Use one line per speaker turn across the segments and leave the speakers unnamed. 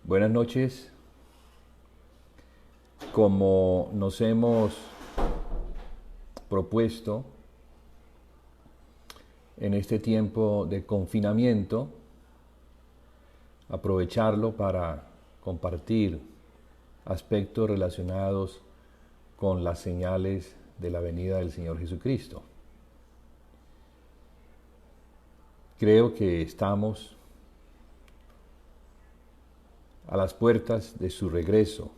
Buenas noches. Como nos hemos propuesto en este tiempo de confinamiento, aprovecharlo para compartir aspectos relacionados con las señales de la venida del Señor Jesucristo. Creo que estamos a las puertas de su regreso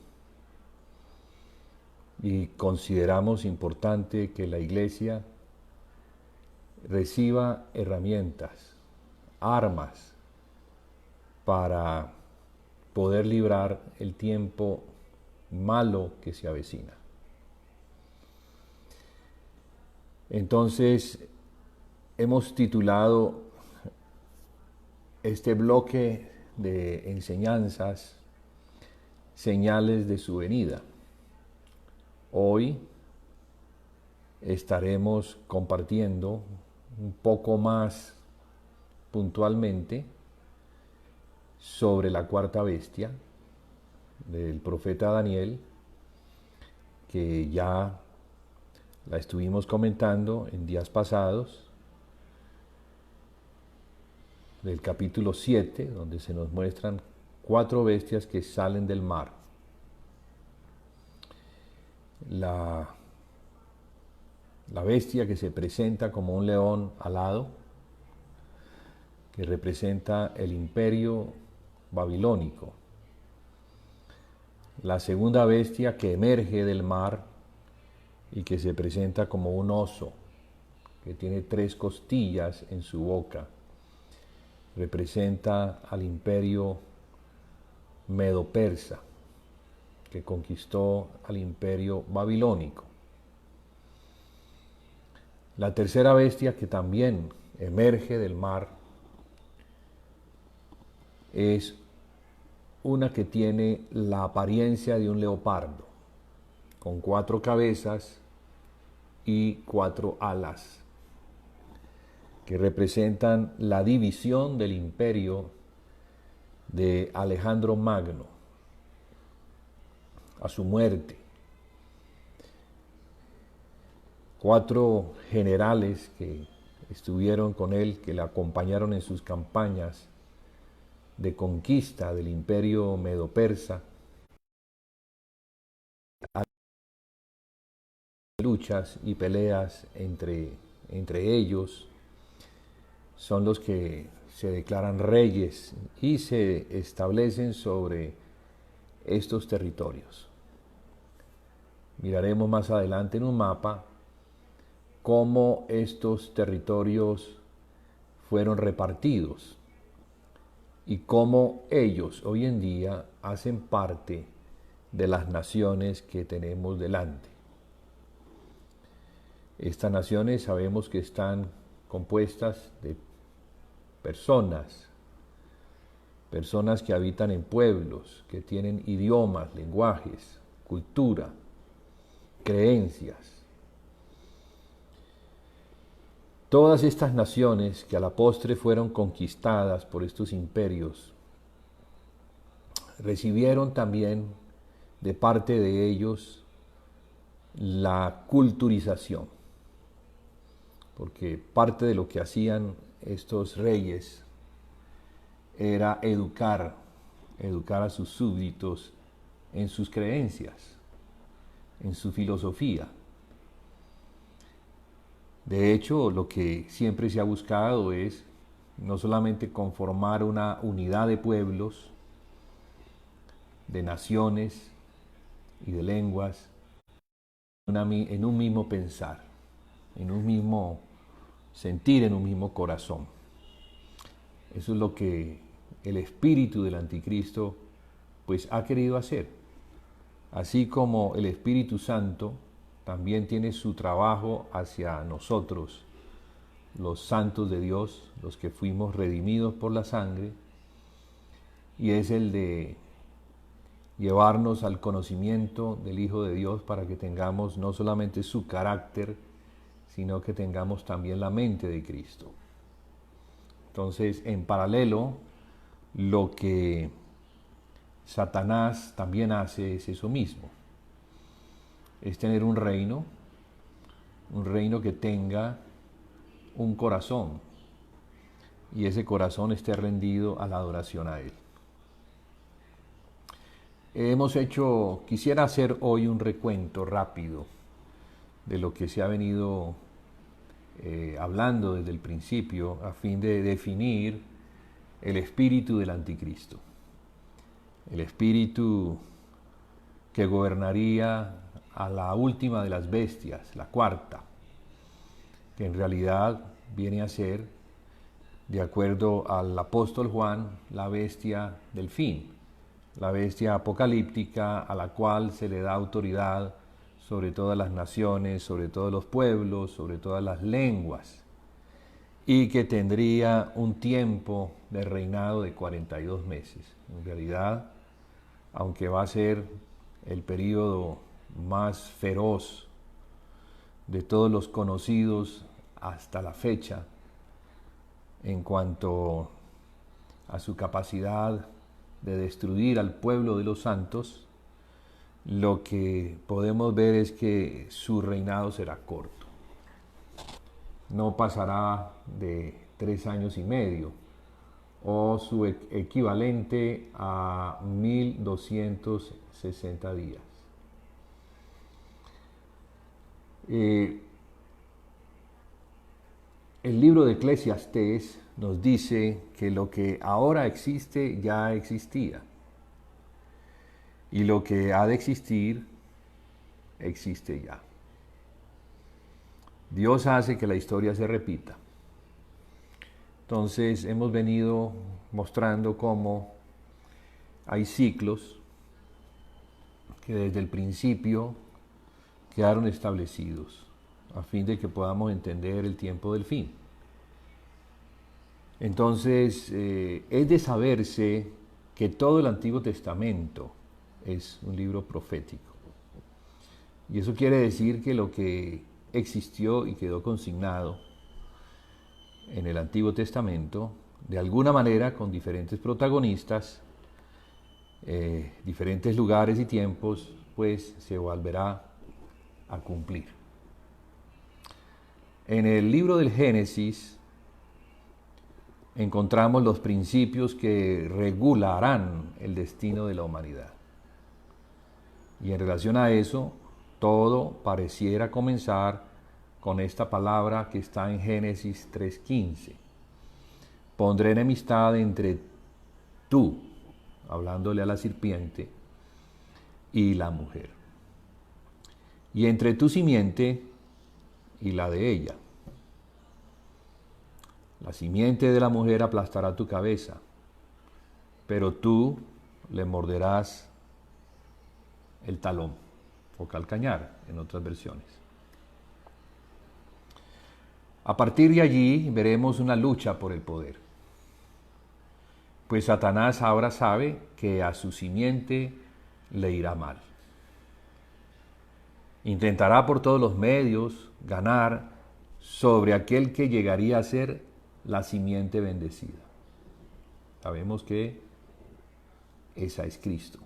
y consideramos importante que la Iglesia reciba herramientas, armas para poder librar el tiempo malo que se avecina. Entonces, hemos titulado este bloque de enseñanzas Señales de su venida. Hoy estaremos compartiendo un poco más puntualmente sobre la cuarta bestia del profeta Daniel, que ya la estuvimos comentando en días pasados, del capítulo 7, donde se nos muestran 4 bestias que salen del mar. La bestia que se presenta como un león alado, que representa el imperio babilónico. La segunda bestia que emerge del mar y que se presenta como un oso, que tiene 3 costillas en su boca, representa al imperio medo-persa, que conquistó al imperio babilónico. La tercera bestia que también emerge del mar es una que tiene la apariencia de un leopardo, con 4 cabezas y 4 alas, que representan la división del imperio de Alejandro Magno a su muerte. 4 generales que estuvieron con él, que le acompañaron en sus campañas de conquista del imperio medo-persa, luchas y peleas entre ellos, son los que se declaran reyes y se establecen sobre estos territorios. Miraremos más adelante en un mapa cómo estos territorios fueron repartidos y cómo ellos hoy en día hacen parte de las naciones que tenemos delante. Estas naciones sabemos que están compuestas de personas que habitan en pueblos, que tienen idiomas, lenguajes, cultura, creencias. Todas estas naciones que a la postre fueron conquistadas por estos imperios, recibieron también de parte de ellos la culturización, porque parte de lo que hacían estos reyes era educar a sus súbditos en sus creencias, en su filosofía. De hecho, lo que siempre se ha buscado es no solamente conformar una unidad de pueblos, de naciones y de lenguas, en un mismo pensar, en un mismo sentir, en un mismo corazón. Eso es lo que el espíritu del anticristo pues ha querido hacer. Así como el Espíritu Santo también tiene su trabajo hacia nosotros, los santos de Dios, los que fuimos redimidos por la sangre, y es el de llevarnos al conocimiento del Hijo de Dios para que tengamos no solamente su carácter, sino que tengamos también la mente de Cristo. Entonces, en paralelo, lo que Satanás también hace es eso mismo. Es tener un reino que tenga un corazón, y ese corazón esté rendido a la adoración a Él. Quisiera hacer hoy un recuento rápido de lo que se ha venido hablando desde el principio, a fin de definir el espíritu del anticristo. El espíritu que gobernaría a la última de las bestias, la cuarta, que en realidad viene a ser, de acuerdo al apóstol Juan, la bestia del fin, la bestia apocalíptica a la cual se le da autoridad sobre todas las naciones, sobre todos los pueblos, sobre todas las lenguas, y que tendría un tiempo de reinado de 42 meses. En realidad, aunque va a ser el período más feroz de todos los conocidos hasta la fecha, en cuanto a su capacidad de destruir al pueblo de los santos, lo que podemos ver es que su reinado será corto. No pasará de 3 años y medio, o su equivalente a 1260 días. El libro de Eclesiastés nos dice que lo que ahora existe ya existía, y lo que ha de existir existe ya. Dios hace que la historia se repita. Entonces hemos venido mostrando cómo hay ciclos que desde el principio quedaron establecidos a fin de que podamos entender el tiempo del fin. Entonces es de saberse que todo el Antiguo Testamento es un libro profético. Y eso quiere decir que lo que existió y quedó consignado en el Antiguo Testamento, de alguna manera con diferentes protagonistas, diferentes lugares y tiempos, pues se volverá a cumplir. En el libro del Génesis encontramos los principios que regularán el destino de la humanidad. Y en relación a eso, todo pareciera comenzar con esta palabra que está en Génesis 3:15. Pondré enemistad entre tú, hablándole a la serpiente, y la mujer, y entre tu simiente y la de ella. La simiente de la mujer aplastará tu cabeza, pero tú le morderás el talón, o calcañar en otras versiones. A partir de allí veremos una lucha por el poder, pues Satanás ahora sabe que a su simiente le irá mal. Intentará por todos los medios ganar sobre aquel que llegaría a ser la simiente bendecida. Sabemos que esa es Cristo.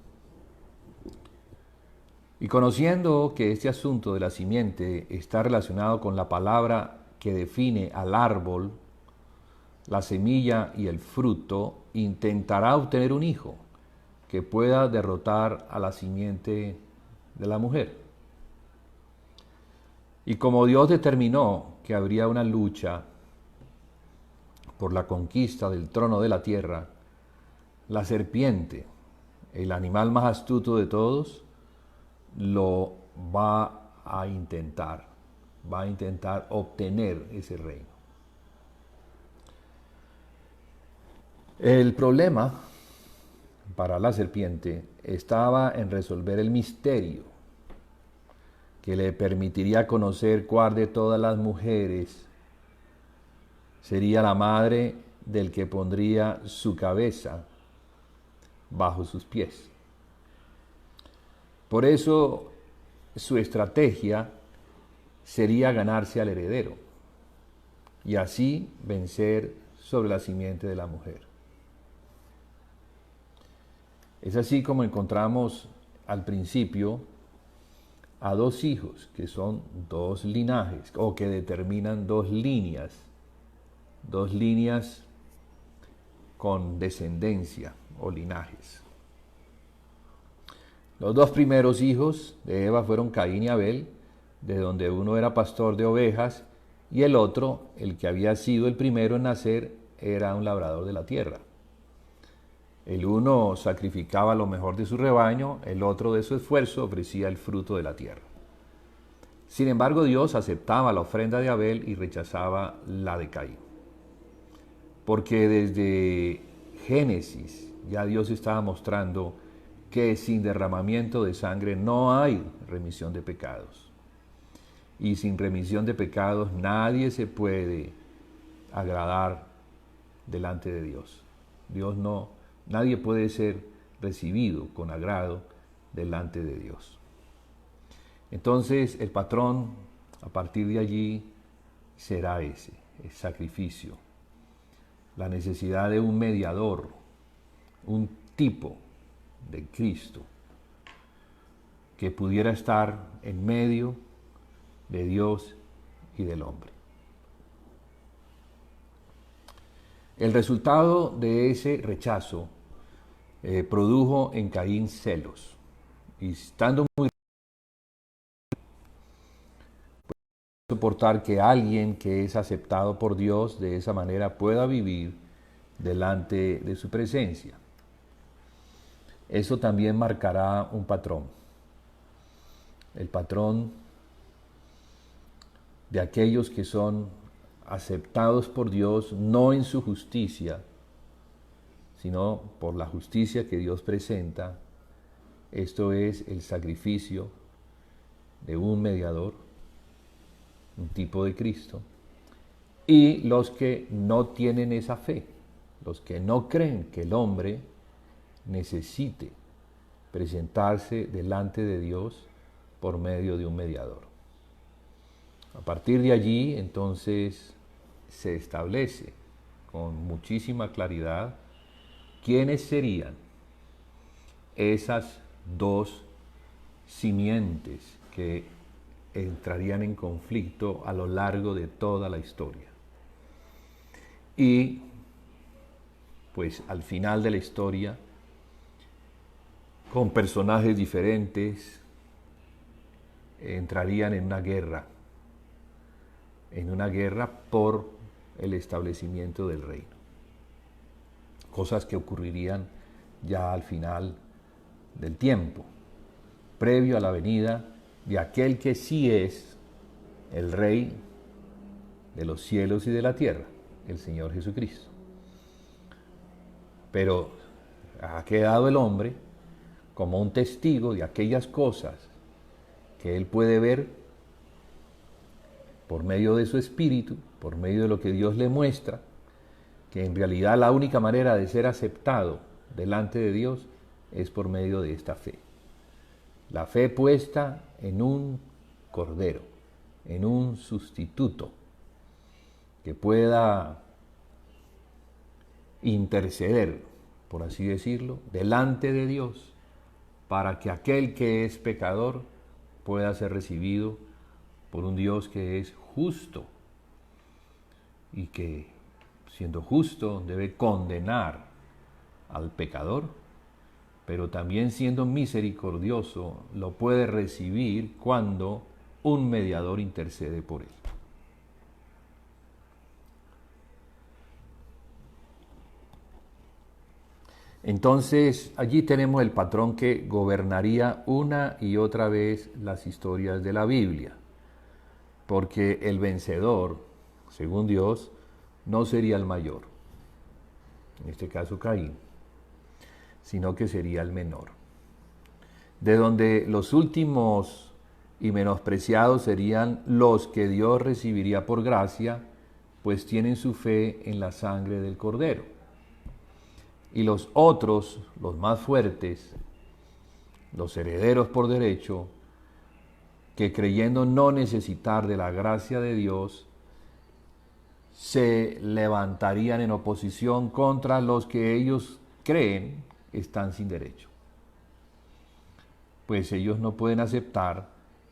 Y conociendo que este asunto de la simiente está relacionado con la palabra que define al árbol, la semilla y el fruto, intentará obtener un hijo que pueda derrotar a la simiente de la mujer. Y como Dios determinó que habría una lucha por la conquista del trono de la tierra, la serpiente, el animal más astuto de todos, lo va a intentar obtener ese reino. El problema para la serpiente estaba en resolver el misterio que le permitiría conocer cuál de todas las mujeres sería la madre del que pondría su cabeza bajo sus pies. Por eso su estrategia sería ganarse al heredero y así vencer sobre la simiente de la mujer. Es así como encontramos al principio a dos hijos, que son dos linajes, o que determinan dos líneas con descendencia o linajes. Los dos primeros hijos de Eva fueron Caín y Abel, de donde uno era pastor de ovejas y el otro, el que había sido el primero en nacer, era un labrador de la tierra. El uno sacrificaba lo mejor de su rebaño, el otro de su esfuerzo ofrecía el fruto de la tierra. Sin embargo, Dios aceptaba la ofrenda de Abel y rechazaba la de Caín. Porque desde Génesis ya Dios estaba mostrando que sin derramamiento de sangre no hay remisión de pecados. Y sin remisión de pecados nadie se puede agradar delante de Dios. Nadie puede ser recibido con agrado delante de Dios. Entonces el patrón a partir de allí será el sacrificio, la necesidad de un mediador, un tipo de Cristo que pudiera estar en medio de Dios y del hombre. El resultado de ese rechazo produjo en Caín celos, y estando muy soportar que alguien que es aceptado por Dios de esa manera pueda vivir delante de su presencia. Eso también marcará un patrón. El patrón de aquellos que son aceptados por Dios no en su justicia, sino por la justicia que Dios presenta. Esto es el sacrificio de un mediador, un tipo de Cristo, y los que no tienen esa fe, los que no creen que el hombre necesite presentarse delante de Dios por medio de un mediador. A partir de allí, entonces, se establece con muchísima claridad quiénes serían esas dos simientes que entrarían en conflicto a lo largo de toda la historia. Y pues al final de la historia, con personajes diferentes, entrarían en una guerra por el establecimiento del reino. Cosas que ocurrirían ya al final del tiempo, previo a la venida de aquel que sí es el Rey de los cielos y de la tierra, el Señor Jesucristo. Pero ha quedado el hombre como un testigo de aquellas cosas que él puede ver por medio de su espíritu, por medio de lo que Dios le muestra, que en realidad la única manera de ser aceptado delante de Dios es por medio de esta fe. La fe puesta en un cordero, en un sustituto que pueda interceder, por así decirlo, delante de Dios, para que aquel que es pecador pueda ser recibido por un Dios que es justo y que, siendo justo, debe condenar al pecador, pero también siendo misericordioso, lo puede recibir cuando un mediador intercede por él. Entonces, allí tenemos el patrón que gobernaría una y otra vez las historias de la Biblia, porque el vencedor, según Dios, no sería el mayor, en este caso Caín, sino que sería el menor. De donde los últimos y menospreciados serían los que Dios recibiría por gracia, pues tienen su fe en la sangre del Cordero. Y los otros, los más fuertes, los herederos por derecho, que creyendo no necesitar de la gracia de Dios, se levantarían en oposición contra los que ellos creen están sin derecho. pues ellos no pueden aceptar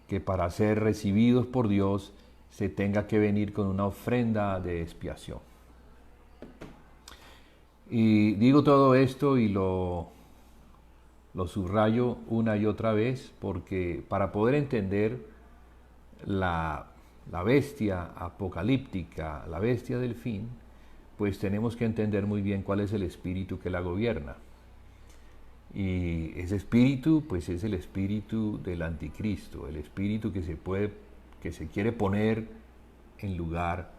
que para ser recibidos por Dios se tenga que venir con una ofrenda de expiación. Y digo todo esto y lo subrayo una y otra vez porque para poder entender la bestia apocalíptica, la bestia del fin, pues tenemos que entender muy bien cuál es el espíritu que la gobierna. Y ese espíritu, pues es el espíritu del anticristo, el espíritu que se quiere poner en lugar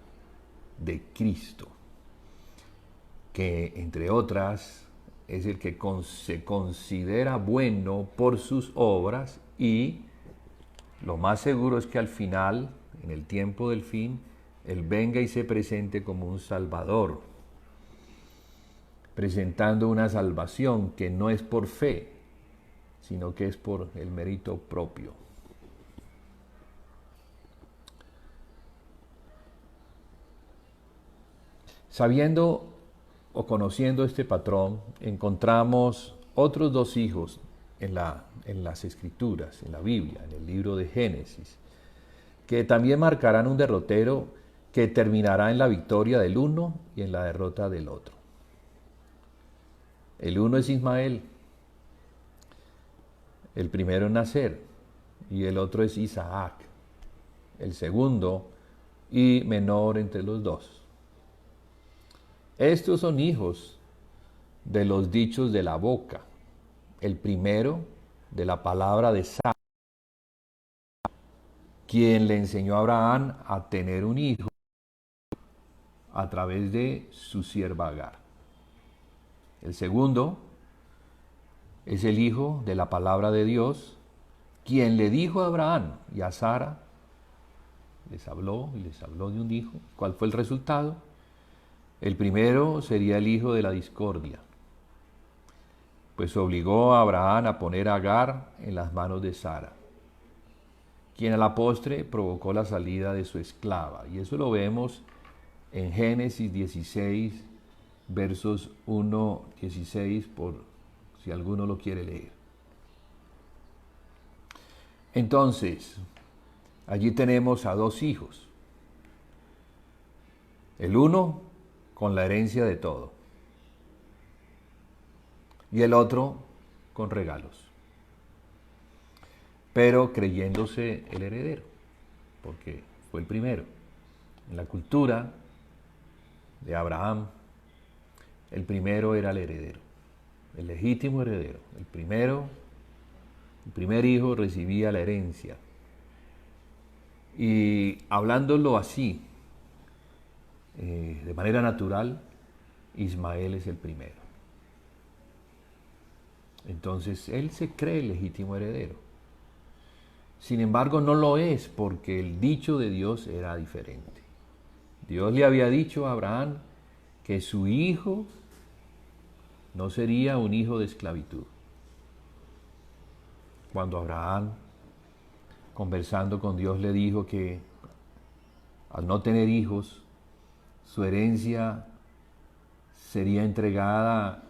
de Cristo, que entre otras es el que se considera bueno por sus obras y lo más seguro es que al final, en el tiempo del fin, Él venga y se presente como un Salvador, presentando una salvación que no es por fe, sino que es por el mérito propio. Sabiendo o conociendo este patrón, encontramos otros dos hijos en las Escrituras, en la Biblia, en el libro de Génesis, que también marcarán un derrotero que terminará en la victoria del uno y en la derrota del otro. El uno es Ismael, el primero en nacer, y el otro es Isaac, el segundo y menor entre los dos. Estos son hijos de los dichos de la boca. El primero de la palabra de Sara, quien le enseñó a Abraham a tener un hijo a través de su sierva Agar. El segundo es el hijo de la palabra de Dios, quien le dijo a Abraham y a Sara, les habló de un hijo. ¿Cuál fue el resultado? El primero sería el hijo de la discordia, pues obligó a Abraham a poner a Agar en las manos de Sara, quien a la postre provocó la salida de su esclava. Y eso lo vemos en Génesis 16, versos 1-16, por si alguno lo quiere leer. Entonces, allí tenemos a dos hijos. El uno con la herencia de todo y el otro con regalos, pero creyéndose el heredero, porque fue el primero. En la cultura de Abraham, el primero era el heredero, el legítimo heredero. El primer hijo recibía la herencia. Y hablándolo así, de manera natural, Ismael es el primero. Entonces, él se cree el legítimo heredero. Sin embargo, no lo es porque el dicho de Dios era diferente. Dios le había dicho a Abraham que su hijo no sería un hijo de esclavitud. Cuando Abraham, conversando con Dios, le dijo que al no tener hijos, su herencia sería entregada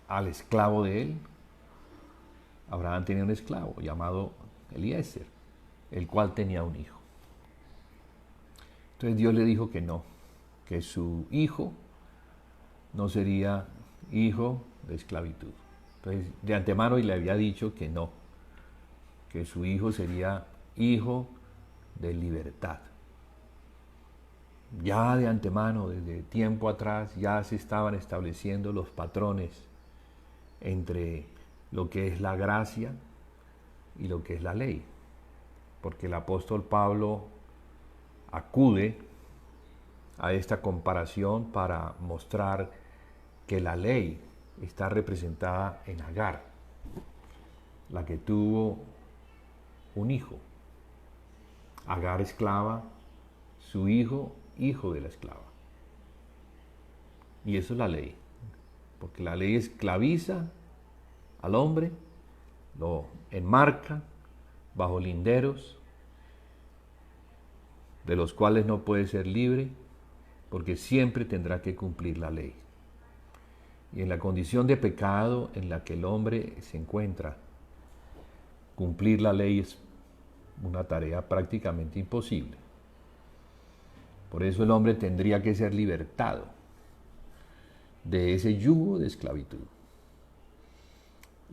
al esclavo de él. Abraham tenía un esclavo llamado Eliezer, el cual tenía un hijo. Entonces Dios le dijo que no, que su hijo no sería hijo de esclavitud. Entonces de antemano le había dicho que no, que su hijo sería hijo de libertad. Ya de antemano, desde tiempo atrás, ya se estaban estableciendo los patrones entre lo que es la gracia y lo que es la ley. Porque el apóstol Pablo acude a esta comparación para mostrar que la ley está representada en Agar, la que tuvo un hijo. Agar esclava, su hijo, hijo de la esclava. Y eso es la ley, porque la ley esclaviza al hombre, lo enmarca bajo linderos de los cuales no puede ser libre, porque siempre tendrá que cumplir la ley. Y en la condición de pecado en la que el hombre se encuentra, cumplir la ley es una tarea prácticamente imposible. Por eso el hombre tendría que ser libertado de ese yugo de esclavitud.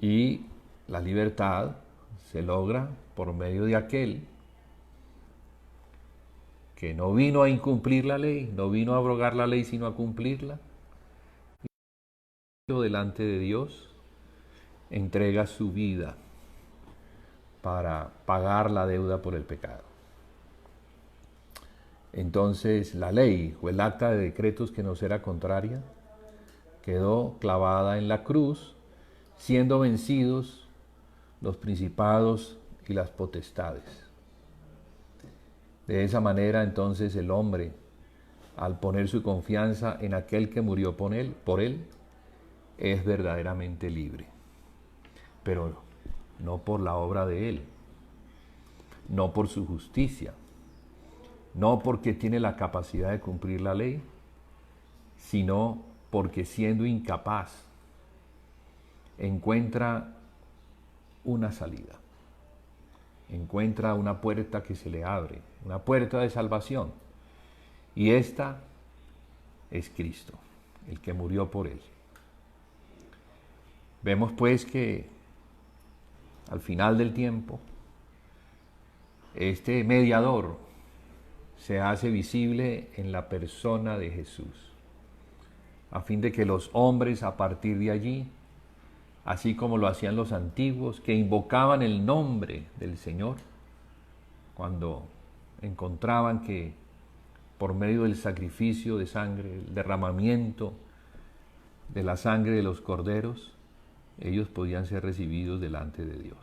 Y la libertad se logra por medio de aquel que no vino a incumplir la ley, no vino a abrogar la ley, sino a cumplirla. Y delante de Dios entrega su vida para pagar la deuda por el pecado. Entonces la ley o el acta de decretos que nos era contraria quedó clavada en la cruz, siendo vencidos los principados y las potestades. De esa manera entonces el hombre, al poner su confianza en aquel que murió por él, es verdaderamente libre. Pero no por la obra de él, no por su justicia, no porque tiene la capacidad de cumplir la ley, sino porque siendo incapaz, encuentra una salida, encuentra una puerta que se le abre, una puerta de salvación. Y esta es Cristo, el que murió por él. Vemos pues que al final del tiempo, este mediador se hace visible en la persona de Jesús, a fin de que los hombres a partir de allí, así como lo hacían los antiguos, que invocaban el nombre del Señor, cuando encontraban que por medio del sacrificio de sangre, el derramamiento de la sangre de los corderos, ellos podían ser recibidos delante de Dios.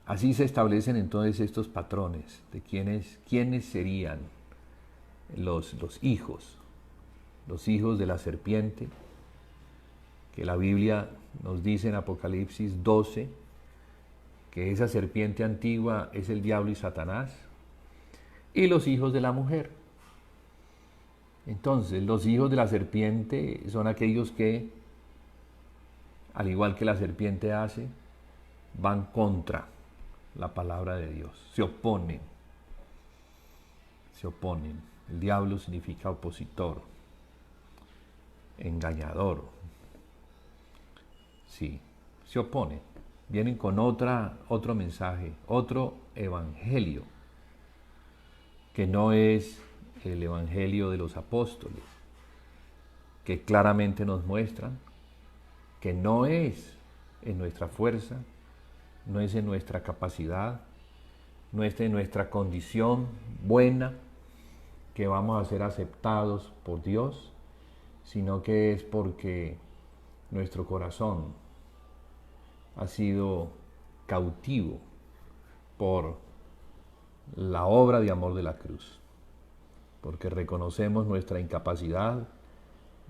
Así se establecen entonces estos patrones de quiénes serían los hijos de la serpiente, que la Biblia nos dice en Apocalipsis 12, que esa serpiente antigua es el diablo y Satanás, y los hijos de la mujer. Entonces, los hijos de la serpiente son aquellos que, al igual que la serpiente hace, van contra la palabra de Dios, se oponen. El diablo significa opositor, engañador. Sí, se oponen. Vienen con otro mensaje, otro evangelio, que no es el evangelio de los apóstoles, que claramente nos muestran que no es en nuestra fuerza, no es en nuestra capacidad, no es en nuestra condición buena que vamos a ser aceptados por Dios, sino que es porque nuestro corazón ha sido cautivo por la obra de amor de la cruz, porque reconocemos nuestra incapacidad,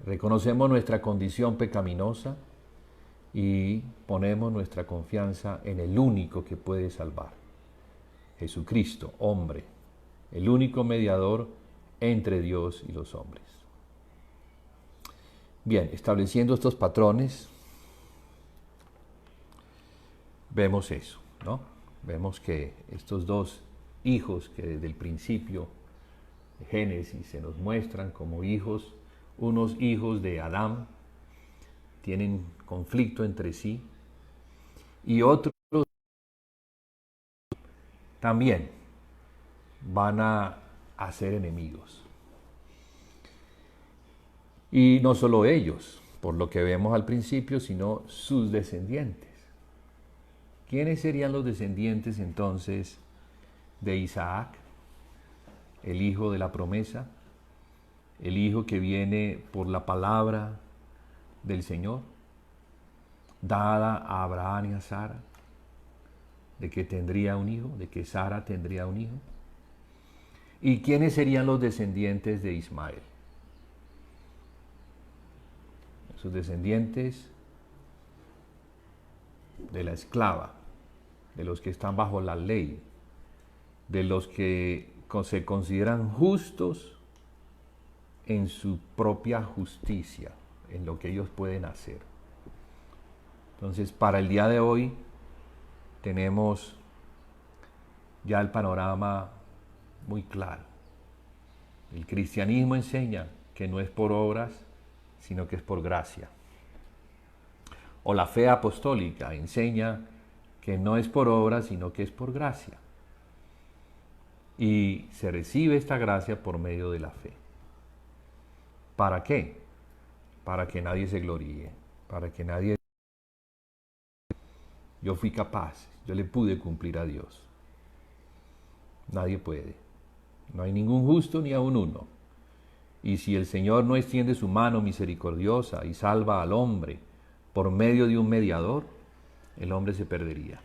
reconocemos nuestra condición pecaminosa y ponemos nuestra confianza en el único que puede salvar, Jesucristo, hombre, el único mediador entre Dios y los hombres. Bien, estableciendo estos patrones, vemos eso, ¿no? Vemos que estos dos hijos que desde el principio de Génesis se nos muestran como hijos, unos hijos de Adán, tienen conflicto entre sí, y otros también van a ser enemigos. Y no solo ellos, por lo que vemos al principio, sino sus descendientes. ¿Quiénes serían los descendientes entonces de Isaac, el hijo de la promesa, el hijo que viene por la palabra del Señor, dada a Abraham y a Sara, de que tendría un hijo, de que Sara tendría un hijo? ¿Y quiénes serían los descendientes de Ismael? Sus descendientes de la esclava, de los que están bajo la ley, de los que se consideran justos en su propia justicia, en lo que ellos pueden hacer. Entonces, para el día de hoy, tenemos ya el panorama muy claro. El cristianismo enseña que no es por obras, sino que es por gracia. O la fe apostólica enseña que no es por obras, sino que es por gracia. Y se recibe esta gracia por medio de la fe. ¿Para qué? Para que nadie se gloríe, para que nadie... Yo fui capaz, yo le pude cumplir a Dios. Nadie puede. No hay ningún justo ni aun uno. Y si el Señor no extiende su mano misericordiosa y salva al hombre por medio de un mediador, el hombre se perdería.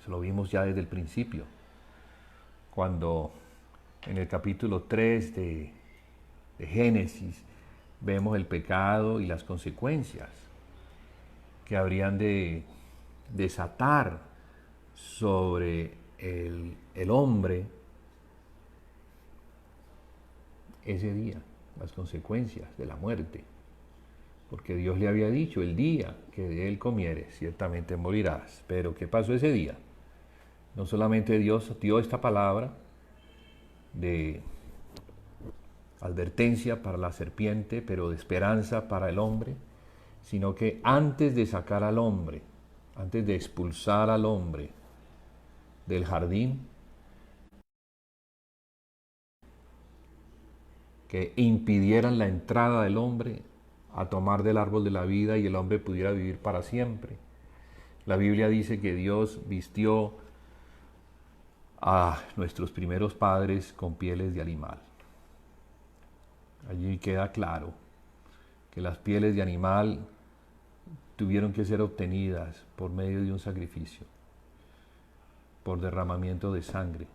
Eso lo vimos ya desde el principio, cuando en el capítulo 3 de Génesis vemos el pecado y las consecuencias que habrían de desatar sobre el hombre ese día, las consecuencias de la muerte. Porque Dios le había dicho, el día que de él comieres, ciertamente morirás. Pero ¿qué pasó ese día? No solamente Dios dio esta palabra de advertencia para la serpiente, pero de esperanza para el hombre, sino que antes de sacar al hombre, antes de expulsar al hombre del jardín, que impidieran la entrada del hombre a tomar del árbol de la vida y el hombre pudiera vivir para siempre. La Biblia dice que Dios vistió a nuestros primeros padres con pieles de animal. Allí queda claro que las pieles de animal tuvieron que ser obtenidas por medio de un sacrificio, por derramamiento de sangre.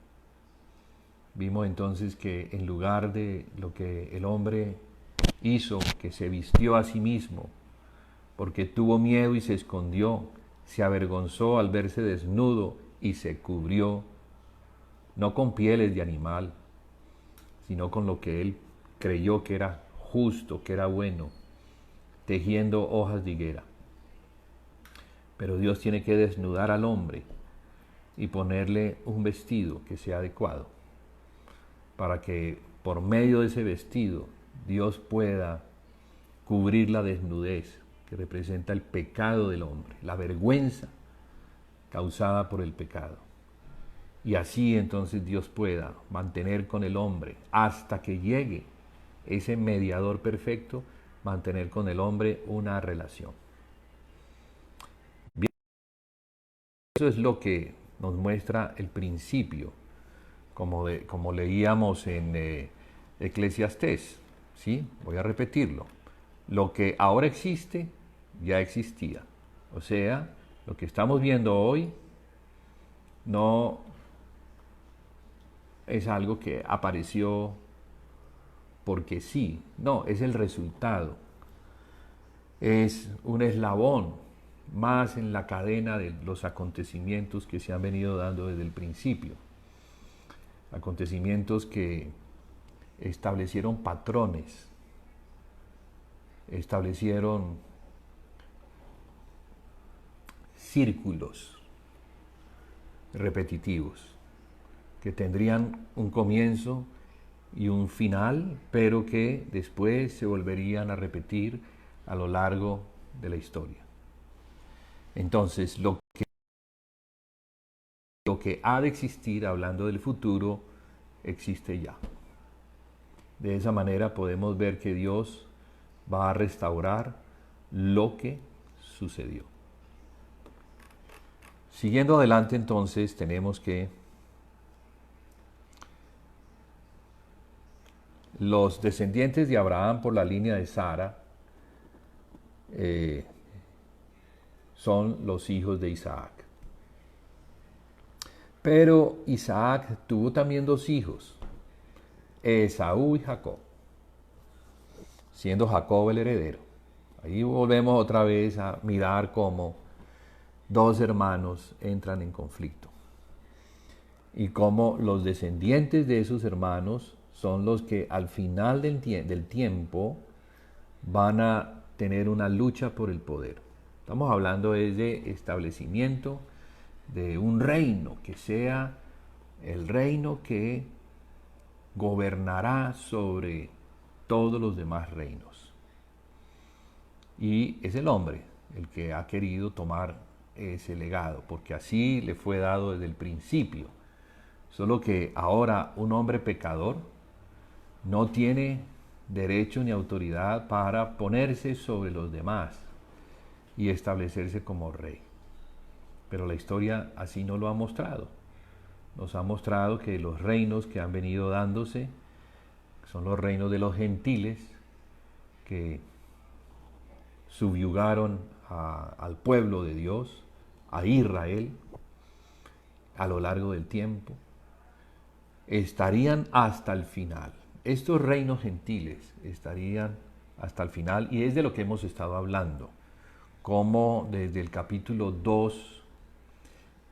Vimos entonces que en lugar de lo que el hombre hizo, que se vistió a sí mismo, porque tuvo miedo y se escondió, se avergonzó al verse desnudo y se cubrió, no con pieles de animal, sino con lo que él creyó que era justo, que era bueno, tejiendo hojas de higuera. Pero Dios tiene que desnudar al hombre y ponerle un vestido que sea adecuado, para que por medio de ese vestido Dios pueda cubrir la desnudez que representa el pecado del hombre, la vergüenza causada por el pecado. Y así entonces Dios pueda mantener con el hombre hasta que llegue ese mediador perfecto, mantener con el hombre una relación. Bien, eso es lo que nos muestra el principio, como leíamos en Eclesiastés, ¿sí? Voy a repetirlo. Lo que ahora existe, ya existía. O sea, lo que estamos viendo hoy no es algo que apareció porque sí, no, es el resultado. Es un eslabón más en la cadena de los acontecimientos que se han venido dando desde el principio. Acontecimientos que establecieron patrones, establecieron círculos repetitivos que tendrían un comienzo y un final, pero que después se volverían a repetir a lo largo de la historia. Entonces, lo que ha de existir, hablando del futuro, existe ya. De esa manera podemos ver que Dios va a restaurar lo que sucedió. Siguiendo adelante, entonces, tenemos que los descendientes de Abraham por la línea de Sara son los hijos de Isaac. Pero Isaac tuvo también dos hijos, Esaú y Jacob, siendo Jacob el heredero. Ahí volvemos otra vez a mirar cómo dos hermanos entran en conflicto y cómo los descendientes de esos hermanos son los que al final del tiempo van a tener una lucha por el poder. Estamos hablando de establecimiento de un reino que sea el reino que gobernará sobre todos los demás reinos. Y es el hombre el que ha querido tomar ese legado, porque así le fue dado desde el principio. Solo que ahora un hombre pecador no tiene derecho ni autoridad para ponerse sobre los demás y establecerse como rey. Pero la historia así no lo ha mostrado. Nos ha mostrado que los reinos que han venido dándose son los reinos de los gentiles que subyugaron al pueblo de Dios, a Israel, a lo largo del tiempo. Estarían hasta el final. Estos reinos gentiles estarían hasta el final, y es de lo que hemos estado hablando, como desde el capítulo 2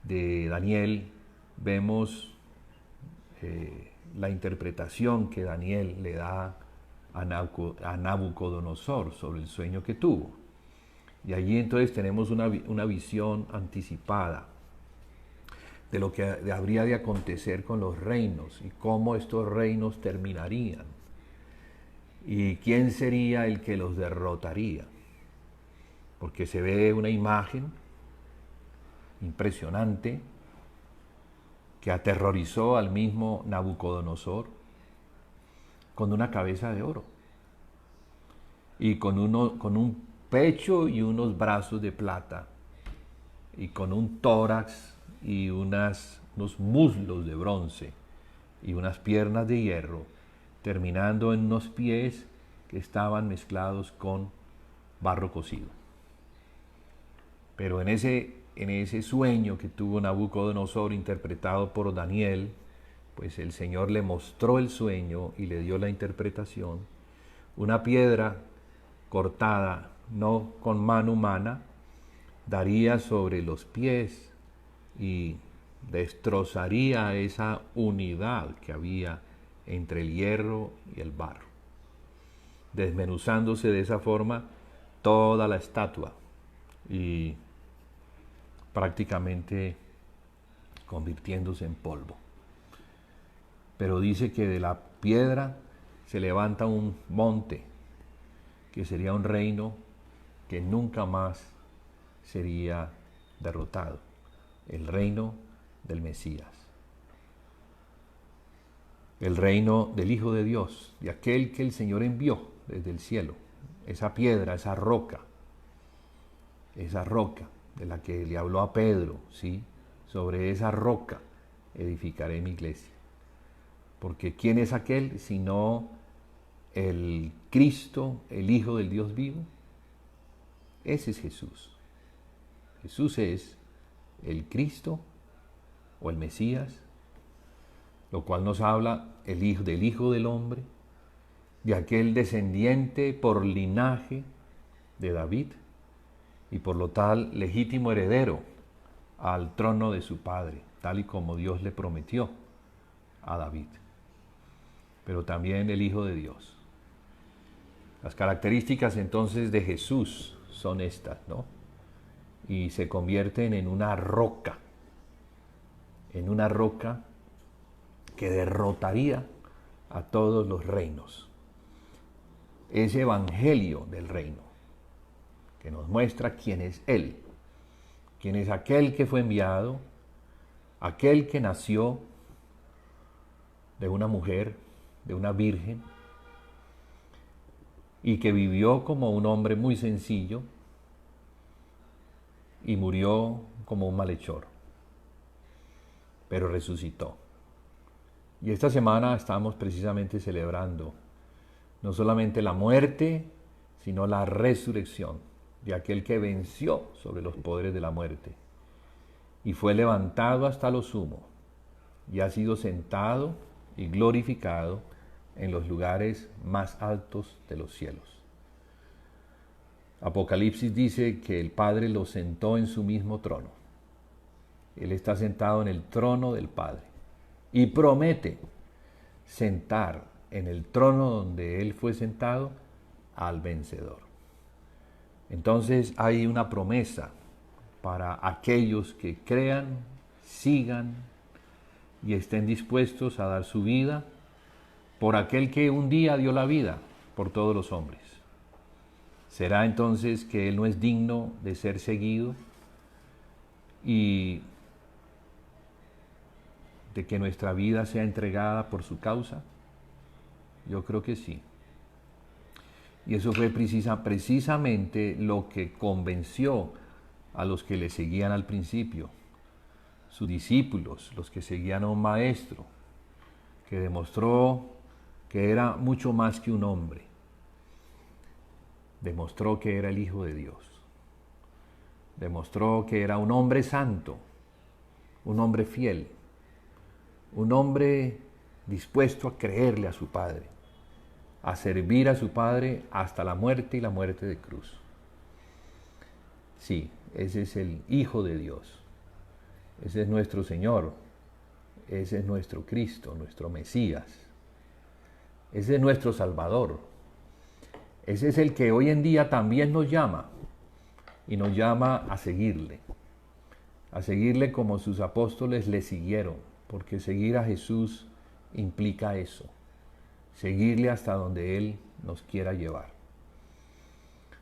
de Daniel vemos la interpretación que Daniel le da a Nabucodonosor sobre el sueño que tuvo. Y allí entonces tenemos una visión anticipada de lo que habría de acontecer con los reinos y cómo estos reinos terminarían y quién sería el que los derrotaría. Porque se ve una imagen impresionante que aterrorizó al mismo Nabucodonosor, con una cabeza de oro y con un pecho y unos brazos de plata y con un tórax y unos muslos de bronce y unas piernas de hierro, terminando en unos pies que estaban mezclados con barro cocido. Pero en ese sueño que tuvo Nabucodonosor, interpretado por Daniel, pues el Señor le mostró el sueño y le dio la interpretación. Una piedra cortada, no con mano humana, daría sobre los pies y destrozaría esa unidad que había entre el hierro y el barro, desmenuzándose de esa forma toda la estatua y prácticamente convirtiéndose en polvo. Pero dice que de la piedra se levanta un monte, que sería un reino que nunca más sería derrotado, el reino del Mesías, el reino del Hijo de Dios, de aquel que el Señor envió desde el cielo, esa piedra, esa roca de la que le habló a Pedro, ¿sí? Sobre esa roca edificaré mi iglesia. Porque ¿quién es aquel sino el Cristo, el Hijo del Dios vivo? Ese es Jesús. Jesús es el Cristo o el Mesías, lo cual nos habla del Hijo del Hombre, de aquel descendiente por linaje de David y por lo tal legítimo heredero al trono de su padre, tal y como Dios le prometió a David. Pero también el Hijo de Dios. Las características entonces de Jesús son estas, ¿no? Y se convierten en una roca que derrotaría a todos los reinos. Ese evangelio del reino que nos muestra quién es Él, quién es aquel que fue enviado, aquel que nació de una mujer, de una virgen, y que vivió como un hombre muy sencillo y murió como un malhechor, pero resucitó. Y esta semana estamos precisamente celebrando no solamente la muerte, sino la resurrección de aquel que venció sobre los poderes de la muerte y fue levantado hasta lo sumo y ha sido sentado y glorificado en los lugares más altos de los cielos. Apocalipsis dice que el Padre lo sentó en su mismo trono. Él está sentado en el trono del Padre y promete sentar en el trono donde Él fue sentado al vencedor. Entonces hay una promesa para aquellos que crean, sigan y estén dispuestos a dar su vida por aquel que un día dio la vida por todos los hombres. ¿Será entonces que Él no es digno de ser seguido y de que nuestra vida sea entregada por su causa? Yo creo que sí. Y eso fue precisamente lo que convenció a los que le seguían al principio, sus discípulos, los que seguían a un maestro, que demostró que era mucho más que un hombre. Demostró que era el Hijo de Dios. Demostró que era un hombre santo, un hombre fiel, un hombre dispuesto a creerle a su Padre, a servir a su Padre hasta la muerte y la muerte de cruz. Sí, ese es el Hijo de Dios. Ese es nuestro Señor. Ese es nuestro Cristo, nuestro Mesías. Ese es nuestro Salvador. Ese es el que hoy en día también nos llama y nos llama a seguirle como sus apóstoles le siguieron, porque seguir a Jesús implica eso, seguirle hasta donde Él nos quiera llevar.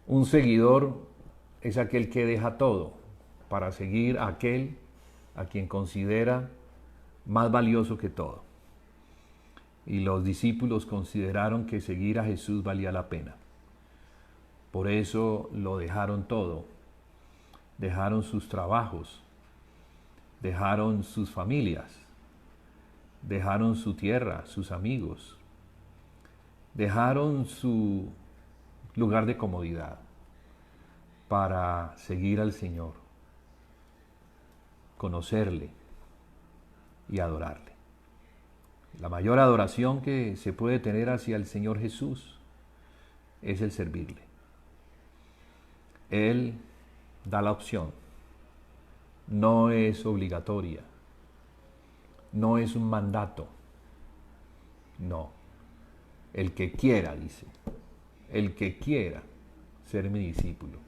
Un seguidor es aquel que deja todo para seguir a aquel a quien considera más valioso que todo. Y los discípulos consideraron que seguir a Jesús valía la pena. Por eso lo dejaron todo. Dejaron sus trabajos, dejaron sus familias, dejaron su tierra, sus amigos, dejaron su lugar de comodidad para seguir al Señor, conocerle y adorarle. La mayor adoración que se puede tener hacia el Señor Jesús es el servirle. Él da la opción, no es obligatoria, no es un mandato, no. El que quiera, dice, el que quiera ser mi discípulo,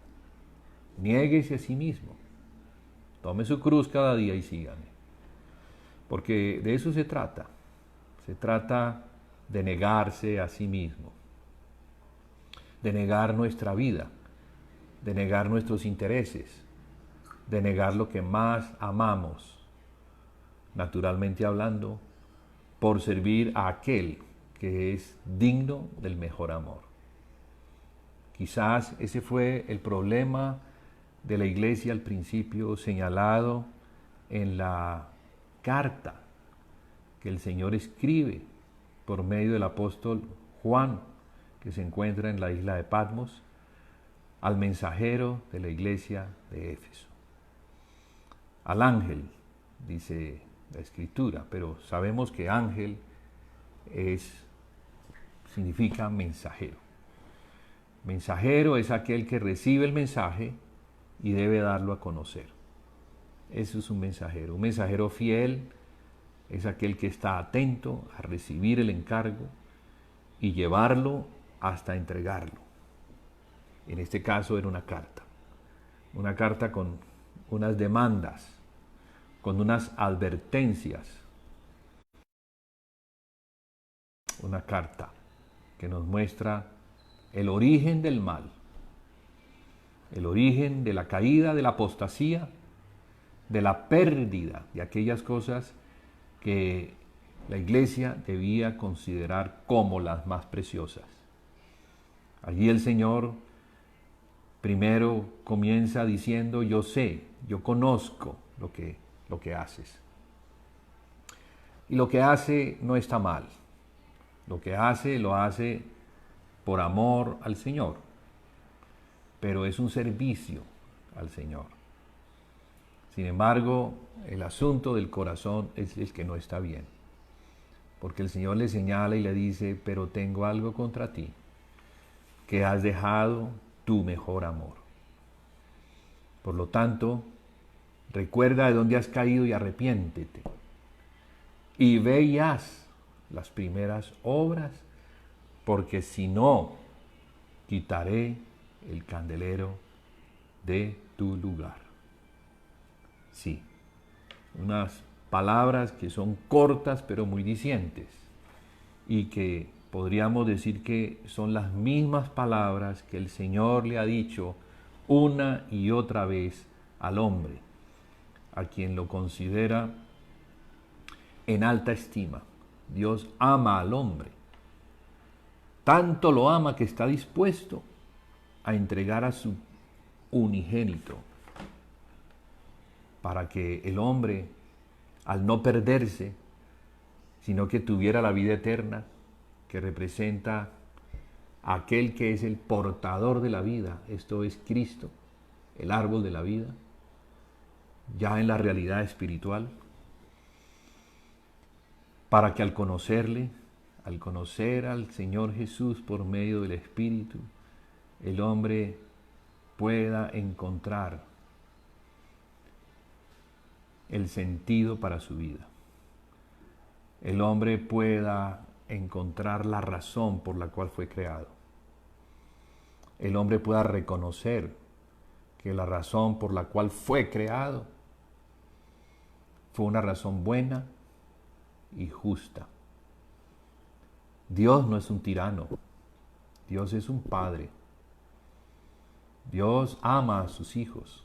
niéguese a sí mismo, tome su cruz cada día y sígame. Porque de eso se trata de negarse a sí mismo, de negar nuestra vida, de negar nuestros intereses, de negar lo que más amamos, naturalmente hablando, por servir a aquel que es digno del mejor amor. Quizás ese fue el problema de la iglesia al principio, señalado en la carta que el Señor escribe por medio del apóstol Juan, que se encuentra en la isla de Patmos, al mensajero de la iglesia de Éfeso. Al ángel, dice la Escritura, pero sabemos que ángel significa mensajero. Mensajero es aquel que recibe el mensaje y debe darlo a conocer. Eso es un mensajero. Un mensajero fiel es aquel que está atento a recibir el encargo y llevarlo hasta entregarlo. En este caso era una carta con unas demandas, con unas advertencias, una carta que nos muestra el origen del mal, el origen de la caída, de la apostasía, de la pérdida de aquellas cosas que la iglesia debía considerar como las más preciosas. Allí el Señor primero comienza diciendo: yo sé, yo conozco lo que haces. Y lo que hace no está mal. Lo que hace, lo hace por amor al Señor. Pero es un servicio al Señor. Sin embargo, el asunto del corazón es el que no está bien. Porque el Señor le señala y le dice: pero tengo algo contra ti, que has dejado tu mejor amor. Por lo tanto, recuerda de dónde has caído y arrepiéntete. Y ve y haz las primeras obras, porque si no, quitaré el candelero de tu lugar. Sí, unas palabras que son cortas pero muy dicientes y que podríamos decir que son las mismas palabras que el Señor le ha dicho una y otra vez al hombre, a quien lo considera en alta estima. Dios ama al hombre. Tanto lo ama que está dispuesto a entregar a su unigénito para que el hombre, al no perderse, sino que tuviera la vida eterna, que representa a aquel que es el portador de la vida, esto es Cristo, el árbol de la vida, ya en la realidad espiritual, para que al conocerle, al conocer al Señor Jesús por medio del Espíritu, el hombre pueda encontrar el sentido para su vida. El hombre pueda encontrar la razón por la cual fue creado. El hombre pueda reconocer que la razón por la cual fue creado fue una razón buena y justa. Dios no es un tirano, Dios es un padre. Dios ama a sus hijos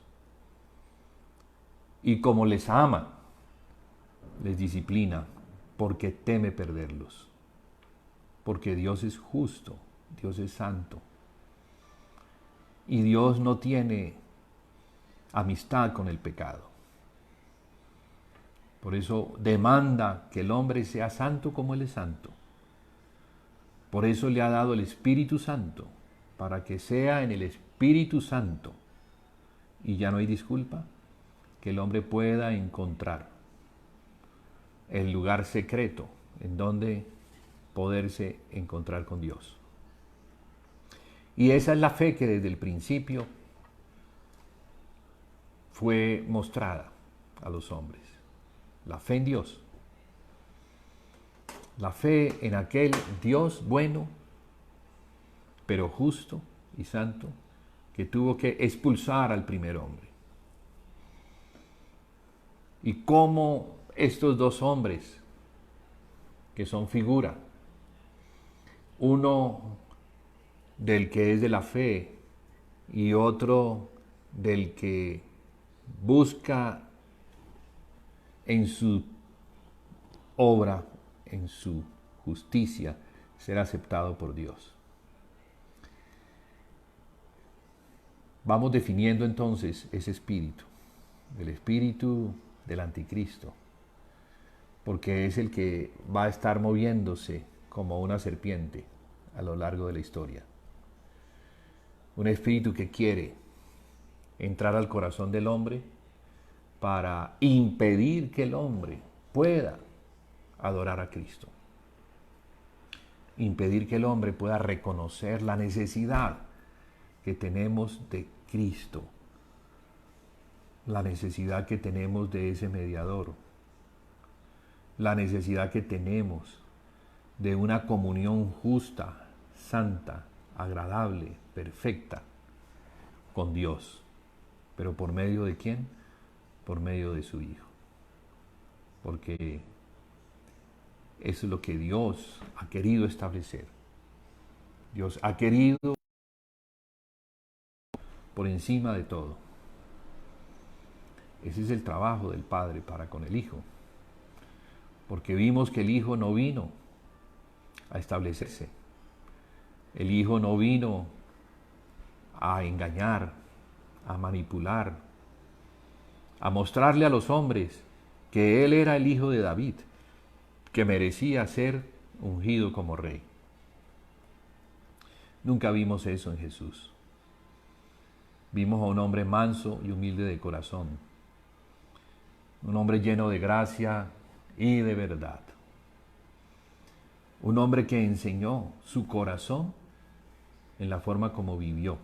y como les ama, les disciplina porque teme perderlos. Porque Dios es justo, Dios es santo. Y Dios no tiene amistad con el pecado. Por eso demanda que el hombre sea santo como Él es santo. Por eso le ha dado el Espíritu Santo, para que sea en el Espíritu Santo, y ya no hay disculpa, que el hombre pueda encontrar el lugar secreto en donde poderse encontrar con Dios. Y esa es la fe que desde el principio fue mostrada a los hombres. La fe en Dios. La fe en aquel Dios bueno, pero justo y santo, que tuvo que expulsar al primer hombre. Y cómo estos dos hombres, que son figura, uno del que es de la fe y otro del que busca en su obra, en su justicia, ser aceptado por Dios. Vamos definiendo entonces ese espíritu, el espíritu del anticristo, porque es el que va a estar moviéndose como una serpiente a lo largo de la historia. Un espíritu que quiere entrar al corazón del hombre para impedir que el hombre pueda adorar a Cristo. Impedir que el hombre pueda reconocer la necesidad que tenemos de Cristo, la necesidad que tenemos de ese mediador, la necesidad que tenemos de una comunión justa, santa, agradable, perfecta con Dios. ¿Pero por medio de quién? Por medio de su Hijo. Porque eso es lo que Dios ha querido establecer. Dios ha querido por encima de todo. Ese es el trabajo del Padre para con el Hijo. Porque vimos que el Hijo no vino a establecerse. El Hijo no vino a engañar, a manipular, a mostrarle a los hombres que Él era el Hijo de David, que merecía ser ungido como rey. Nunca vimos eso en Jesús. Vimos a un hombre manso y humilde de corazón, un hombre lleno de gracia y de verdad, un hombre que enseñó su corazón en la forma como vivió,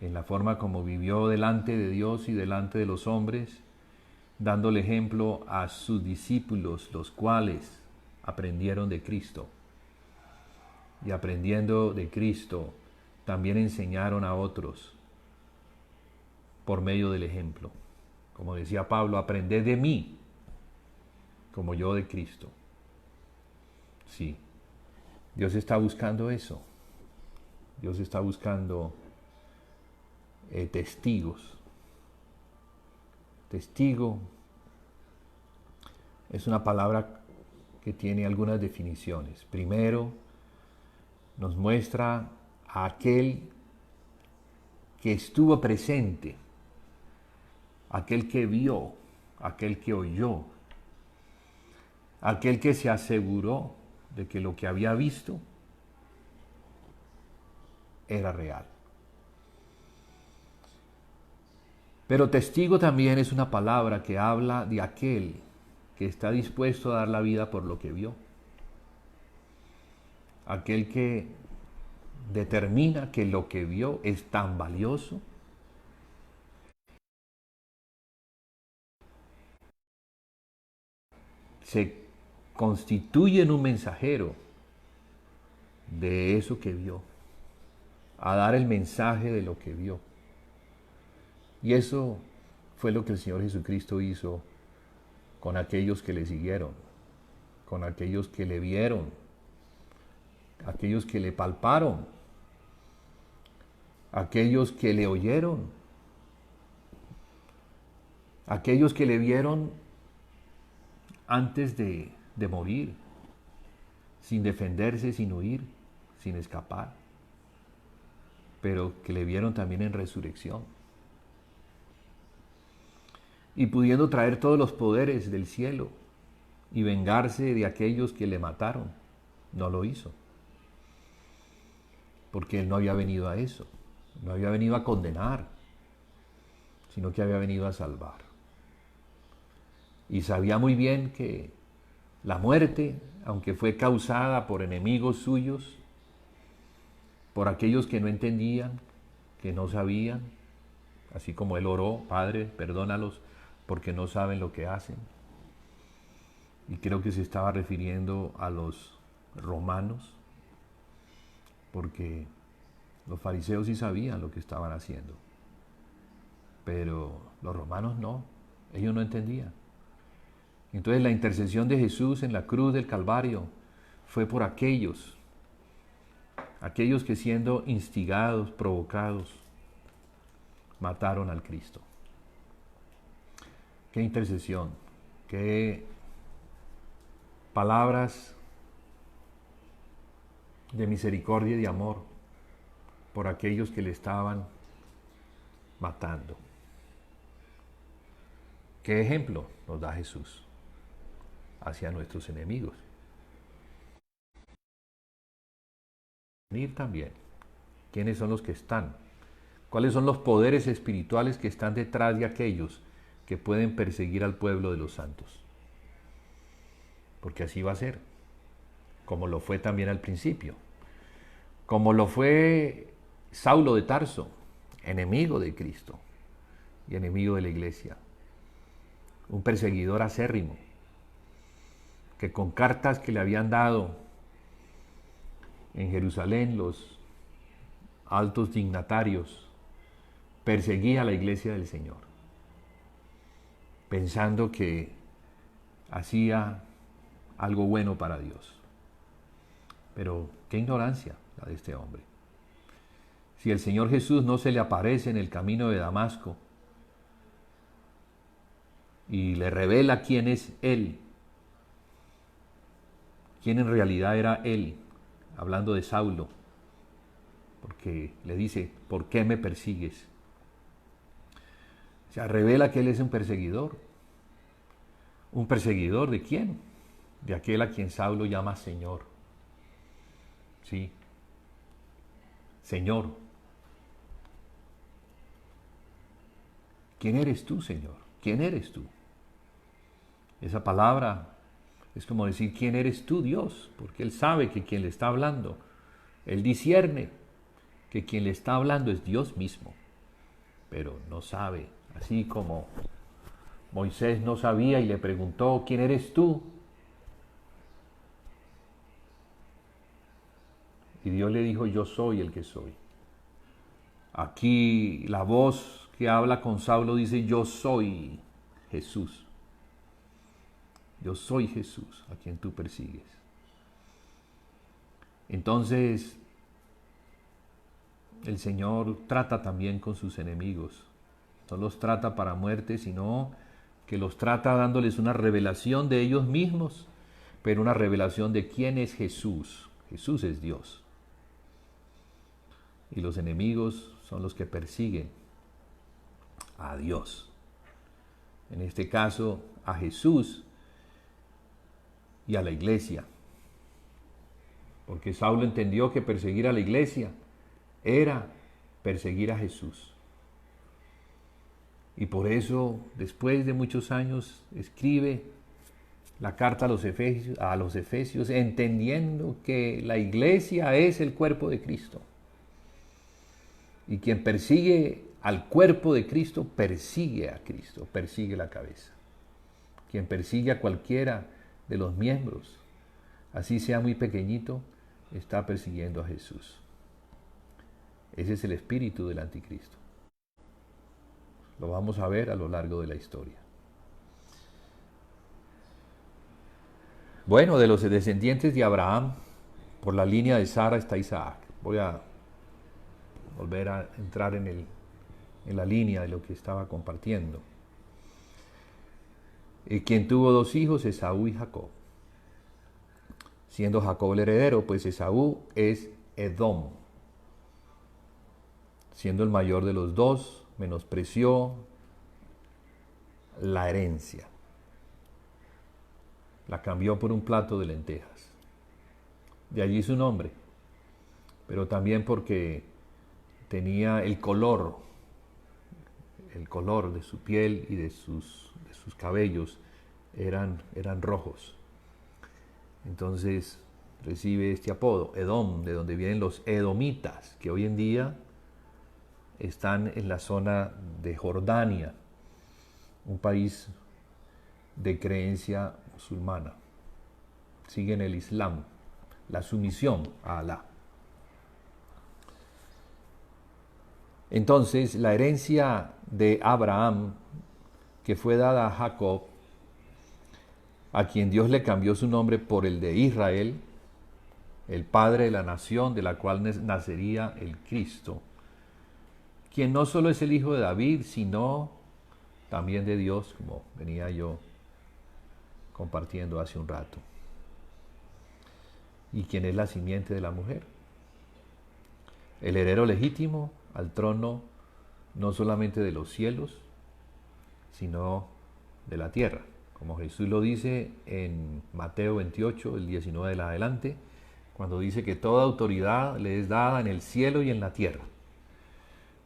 en la forma como vivió delante de Dios y delante de los hombres, dándole ejemplo a sus discípulos, los cuales aprendieron de Cristo. Y aprendiendo de Cristo, también enseñaron a otros por medio del ejemplo. Como decía Pablo, aprended de mí, como yo de Cristo. Sí, Dios está buscando eso. Dios está buscando testigos. Testigo es una palabra que tiene algunas definiciones. Primero, nos muestra a aquel que estuvo presente, aquel que vio, aquel que oyó, aquel que se aseguró de que lo que había visto era real. Pero testigo también es una palabra que habla de aquel que está dispuesto a dar la vida por lo que vio. Aquel que determina que lo que vio es tan valioso se constituye en un mensajero de eso que vio, a dar el mensaje de lo que vio. Y eso fue lo que el Señor Jesucristo hizo con aquellos que le siguieron, con aquellos que le vieron, aquellos que le palparon, aquellos que le oyeron, aquellos que le vieron antes de morir, sin defenderse, sin huir, sin escapar, pero que le vieron también en resurrección. Y pudiendo traer todos los poderes del cielo y vengarse de aquellos que le mataron, no lo hizo. Porque él no había venido a eso, no había venido a condenar, sino que había venido a salvar. Y sabía muy bien que la muerte, aunque fue causada por enemigos suyos, por aquellos que no entendían, que no sabían, así como él oró, Padre, perdónalos porque no saben lo que hacen. Y creo que se estaba refiriendo a los romanos, porque los fariseos sí sabían lo que estaban haciendo, pero los romanos no, ellos no entendían. Entonces la intercesión de Jesús en la cruz del Calvario fue por aquellos que siendo instigados, provocados, mataron al Cristo. Qué intercesión, qué palabras de misericordia y de amor por aquellos que le estaban matando. ¿Qué ejemplo nos da Jesús hacia nuestros enemigos? Ir también. ¿Quiénes son los que están? ¿Cuáles son los poderes espirituales que están detrás de aquellos que pueden perseguir al pueblo de los santos? Porque así va a ser, como lo fue también al principio, como lo fue Saulo de Tarso, enemigo de Cristo y enemigo de la iglesia, un perseguidor acérrimo, que con cartas que le habían dado en Jerusalén los altos dignatarios, perseguía a la iglesia del Señor, pensando que hacía algo bueno para Dios. Pero qué ignorancia la de este hombre. Si el Señor Jesús no se le aparece en el camino de Damasco y le revela quién es Él, quién en realidad era Él, hablando de Saulo, porque le dice, ¿por qué me persigues? O sea, revela que Él es un perseguidor. ¿Un perseguidor de quién? De aquel a quien Saulo llama Señor. Sí, Señor. ¿Quién eres tú, Señor? ¿Quién eres tú? Esa palabra es como decir, ¿quién eres tú, Dios? Porque Él sabe que quien le está hablando, Él discierne que quien le está hablando es Dios mismo, pero no sabe, así como Moisés no sabía y le preguntó, ¿quién eres tú? Y Dios le dijo, yo soy el que soy. Aquí la voz que habla con Saulo dice, yo soy Jesús. Yo soy Jesús a quien tú persigues. Entonces, el Señor trata también con sus enemigos. No los trata para muerte, sino que los trata dándoles una revelación de ellos mismos, pero una revelación de quién es Jesús. Jesús es Dios. Y los enemigos son los que persiguen a Dios. En este caso, a Jesús y a la iglesia. Porque Saulo entendió que perseguir a la iglesia era perseguir a Jesús. Y por eso, después de muchos años, escribe la carta a los Efesios, entendiendo que la iglesia es el cuerpo de Cristo. Y quien persigue al cuerpo de Cristo, persigue a Cristo, persigue la cabeza. Quien persigue a cualquiera de los miembros, así sea muy pequeñito, está persiguiendo a Jesús. Ese es el espíritu del anticristo. Lo vamos a ver a lo largo de la historia. Bueno, de los descendientes de Abraham, por la línea de Sara está Isaac. Voy a volver a entrar en la línea de lo que estaba compartiendo. Quien tuvo dos hijos, Esaú y Jacob. Siendo Jacob el heredero, pues Esaú es Edom. Siendo el mayor de los dos, menospreció la herencia. La cambió por un plato de lentejas. De allí su nombre. Pero también porque tenía el color de su piel y de sus cabellos eran rojos. Entonces recibe este apodo, Edom, de donde vienen los edomitas, que hoy en día están en la zona de Jordania, un país de creencia musulmana. Siguen el Islam, la sumisión a Alá. Entonces, la herencia de Abraham, que fue dada a Jacob, a quien Dios le cambió su nombre por el de Israel, el padre de la nación de la cual nacería el Cristo, quien no solo es el hijo de David, sino también de Dios, como venía yo compartiendo hace un rato, y quien es la simiente de la mujer, el heredero legítimo al trono no solamente de los cielos, sino de la tierra, como Jesús lo dice en Mateo 28, el 19 en adelante, cuando dice que toda autoridad le es dada en el cielo y en la tierra,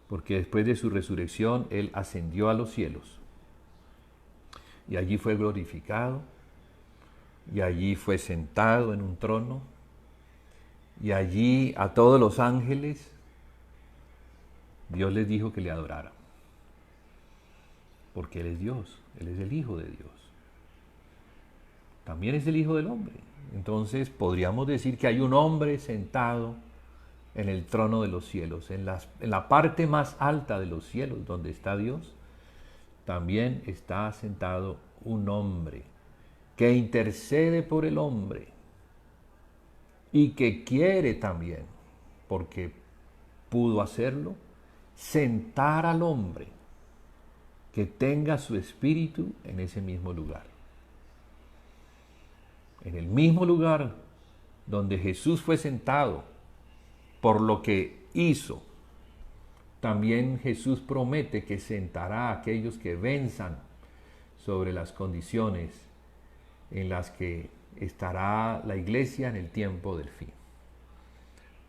porque después de su resurrección Él ascendió a los cielos, y allí fue glorificado, y allí fue sentado en un trono, y allí a todos los ángeles Dios les dijo que le adoraran, porque Él es Dios, Él es el Hijo de Dios. También es el Hijo del Hombre. Entonces podríamos decir que hay un hombre sentado en el trono de los cielos, en la parte más alta de los cielos, donde está Dios, también está sentado un hombre que intercede por el hombre y que quiere también, porque pudo hacerlo, sentar al hombre que tenga su espíritu en ese mismo lugar. En el mismo lugar donde Jesús fue sentado por lo que hizo, también Jesús promete que sentará a aquellos que venzan sobre las condiciones en las que estará la iglesia en el tiempo del fin.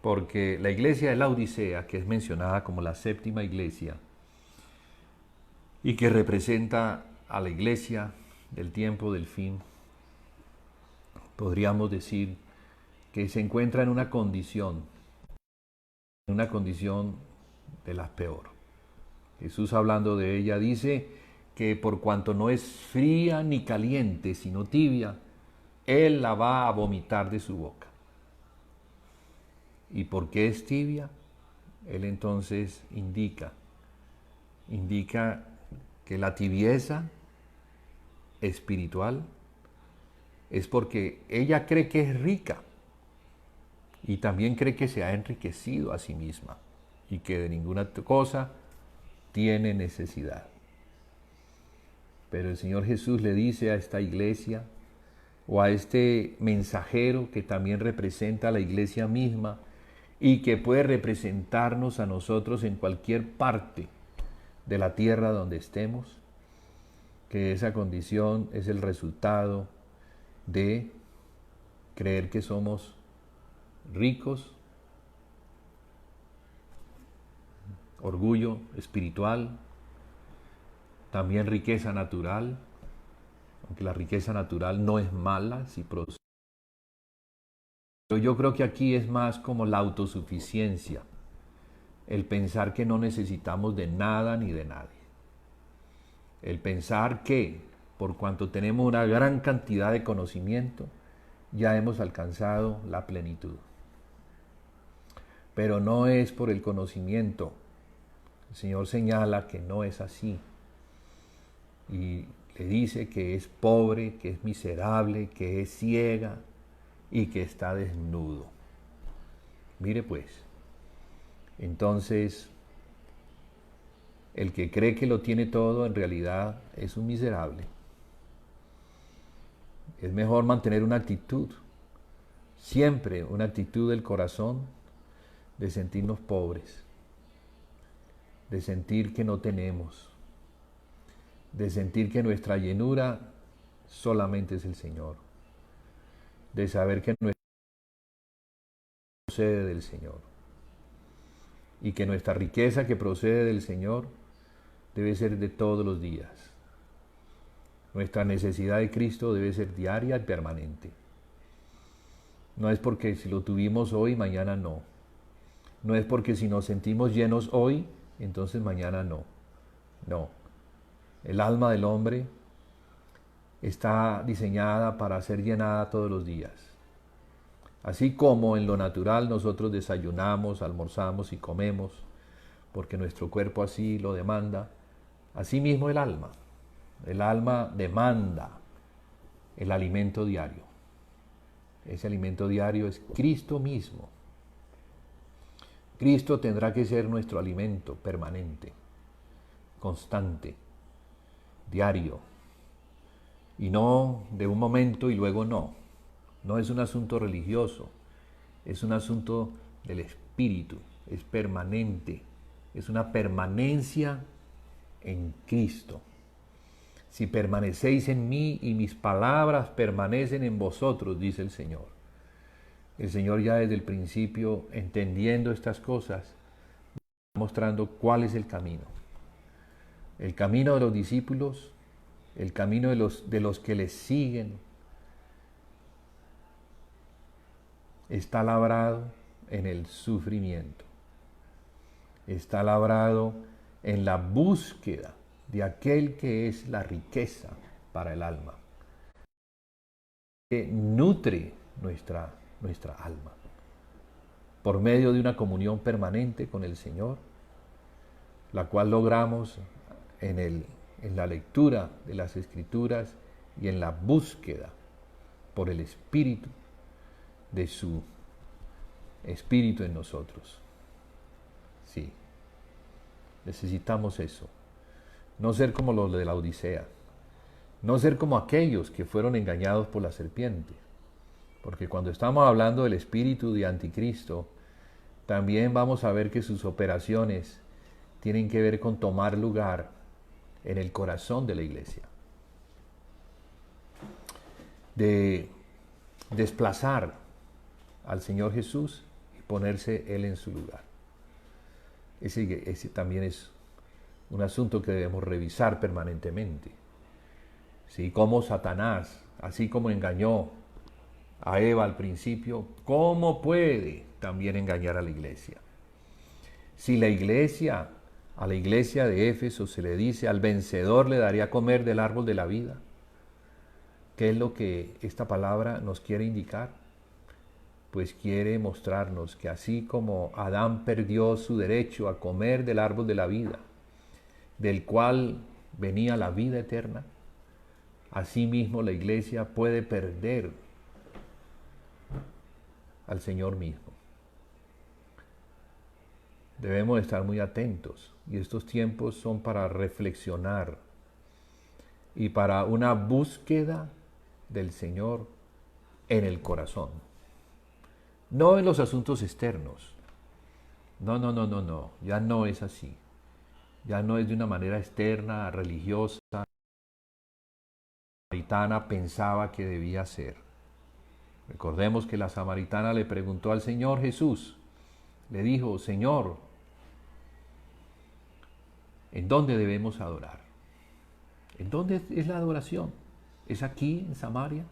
Porque la iglesia de la Odisea, que es mencionada como la séptima iglesia y que representa a la iglesia del tiempo del fin, podríamos decir que se encuentra en una condición de las peor. Jesús, hablando de ella, dice que por cuanto no es fría ni caliente, sino tibia, Él la va a vomitar de su boca. ¿Y por qué es tibia? Él entonces indica indica que la tibieza espiritual es porque ella cree que es rica y también cree que se ha enriquecido a sí misma y que de ninguna cosa tiene necesidad. Pero el Señor Jesús le dice a esta iglesia o a este mensajero que también representa a la iglesia misma y que puede representarnos a nosotros en cualquier parte de la tierra donde estemos, que esa condición es el resultado de creer que somos ricos, orgullo espiritual, también riqueza natural, aunque la riqueza natural no es mala si procede. Pero yo creo que aquí es más como la autosuficiencia, el pensar que no necesitamos de nada ni de nadie. El pensar que, por cuanto tenemos una gran cantidad de conocimiento, ya hemos alcanzado la plenitud. Pero no es por el conocimiento. El Señor señala que no es así. Y le dice que es pobre, que es miserable, que es ciega y que está desnudo. Mire pues, entonces, el que cree que lo tiene todo en realidad es un miserable. Es mejor mantener una actitud, siempre una actitud del corazón de sentirnos pobres, de sentir que no tenemos, de sentir que nuestra llenura solamente es el Señor, de saber que nuestra procede del Señor y que nuestra riqueza que procede del Señor debe ser de todos los días. Nuestra necesidad de Cristo debe ser diaria y permanente. No es porque si lo tuvimos hoy, mañana no. No es porque si nos sentimos llenos hoy, entonces mañana no. No. El alma del hombre está diseñada para ser llenada todos los días. Así como en lo natural nosotros desayunamos, almorzamos y comemos, porque nuestro cuerpo así lo demanda, así mismo el alma. El alma demanda el alimento diario. Ese alimento diario es Cristo mismo. Cristo tendrá que ser nuestro alimento permanente, constante, diario, y no de un momento y luego no. No es un asunto religioso, es un asunto del espíritu, es permanente, es una permanencia en Cristo. Si permanecéis en mí y mis palabras permanecen en vosotros, dice el Señor. El Señor ya desde el principio, entendiendo estas cosas, está mostrando cuál es el camino. El camino de los discípulos, el camino de los que les siguen, está labrado en el sufrimiento. Está labrado en la búsqueda de aquel que es la riqueza para el alma, que nutre nuestra alma por medio de una comunión permanente con el Señor, la cual logramos en la lectura de las Escrituras y en la búsqueda por el Espíritu de su Espíritu en nosotros. Sí, necesitamos eso. No ser como los de la Odisea. No ser como aquellos que fueron engañados por la serpiente. Porque cuando estamos hablando del espíritu de Anticristo, también vamos a ver que sus operaciones tienen que ver con tomar lugar en el corazón de la iglesia. De desplazar al Señor Jesús y ponerse Él en su lugar. Ese también es un asunto que debemos revisar permanentemente. ¿Sí? Como Satanás, así como engañó a Eva al principio, ¿cómo puede también engañar a la iglesia? Si a la iglesia de Éfeso se le dice, al vencedor le daría a comer del árbol de la vida, ¿qué es lo que esta palabra nos quiere indicar? Pues quiere mostrarnos que así como Adán perdió su derecho a comer del árbol de la vida, del cual venía la vida eterna, asimismo la iglesia puede perder al Señor mismo. Debemos estar muy atentos y estos tiempos son para reflexionar y para una búsqueda del Señor en el corazón, no en los asuntos externos. No, ya no es así. Ya no es de una manera externa, religiosa. La samaritana pensaba que debía ser. Recordemos que la samaritana le preguntó al Señor Jesús, le dijo, Señor, ¿en dónde debemos adorar? ¿En dónde es la adoración? ¿Es aquí, en Samaria,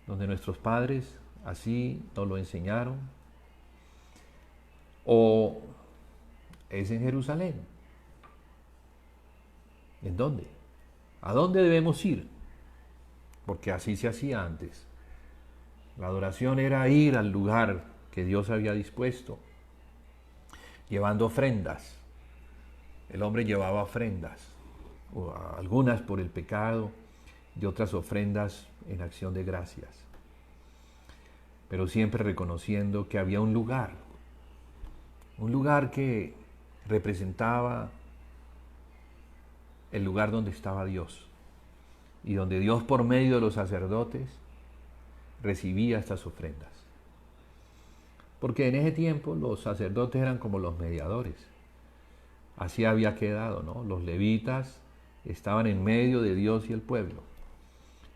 donde nuestros padres así nos lo enseñaron? ¿O es en Jerusalén? ¿En dónde? ¿A dónde debemos ir? Porque así se hacía antes. La adoración era ir al lugar que Dios había dispuesto, llevando ofrendas. El hombre llevaba ofrendas, algunas por el pecado y otras ofrendas en acción de gracias. Pero siempre reconociendo que había un lugar que representaba el lugar donde estaba Dios y donde Dios por medio de los sacerdotes recibía estas ofrendas. Porque en ese tiempo los sacerdotes eran como los mediadores. Así había quedado, ¿no? Los levitas estaban en medio de Dios y el pueblo.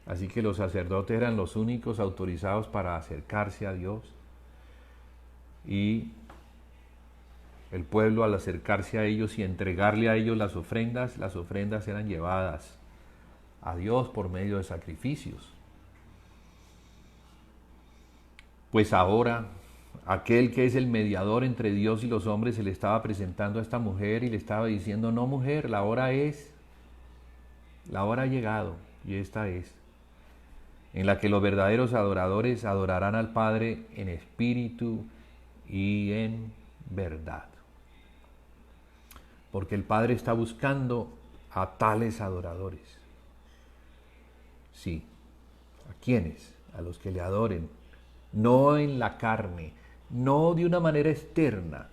Así que los sacerdotes eran los únicos autorizados para acercarse a Dios. Y el pueblo, al acercarse a ellos y entregarle a ellos las ofrendas eran llevadas a Dios por medio de sacrificios. Pues ahora, aquel que es el mediador entre Dios y los hombres se le estaba presentando a esta mujer y le estaba diciendo, no mujer, la hora ha llegado, y esta es, en la que los verdaderos adoradores adorarán al Padre en espíritu y en verdad. Porque el Padre está buscando a tales adoradores. Sí, ¿a quiénes? A los que le adoren, no en la carne, no de una manera externa,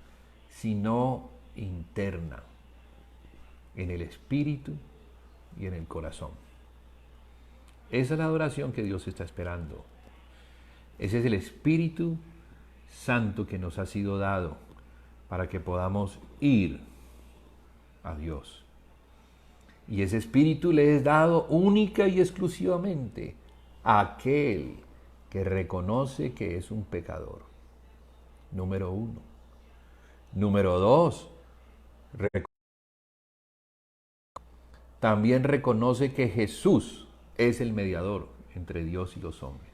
sino interna, en el espíritu y en el corazón. Esa es la adoración que Dios está esperando. Ese es el Espíritu Santo que nos ha sido dado para que podamos ir a Dios. Y ese Espíritu le es dado única y exclusivamente a aquel que reconoce que es un pecador. Número 1. Número 2. También reconoce que Jesús es el mediador entre Dios y los hombres.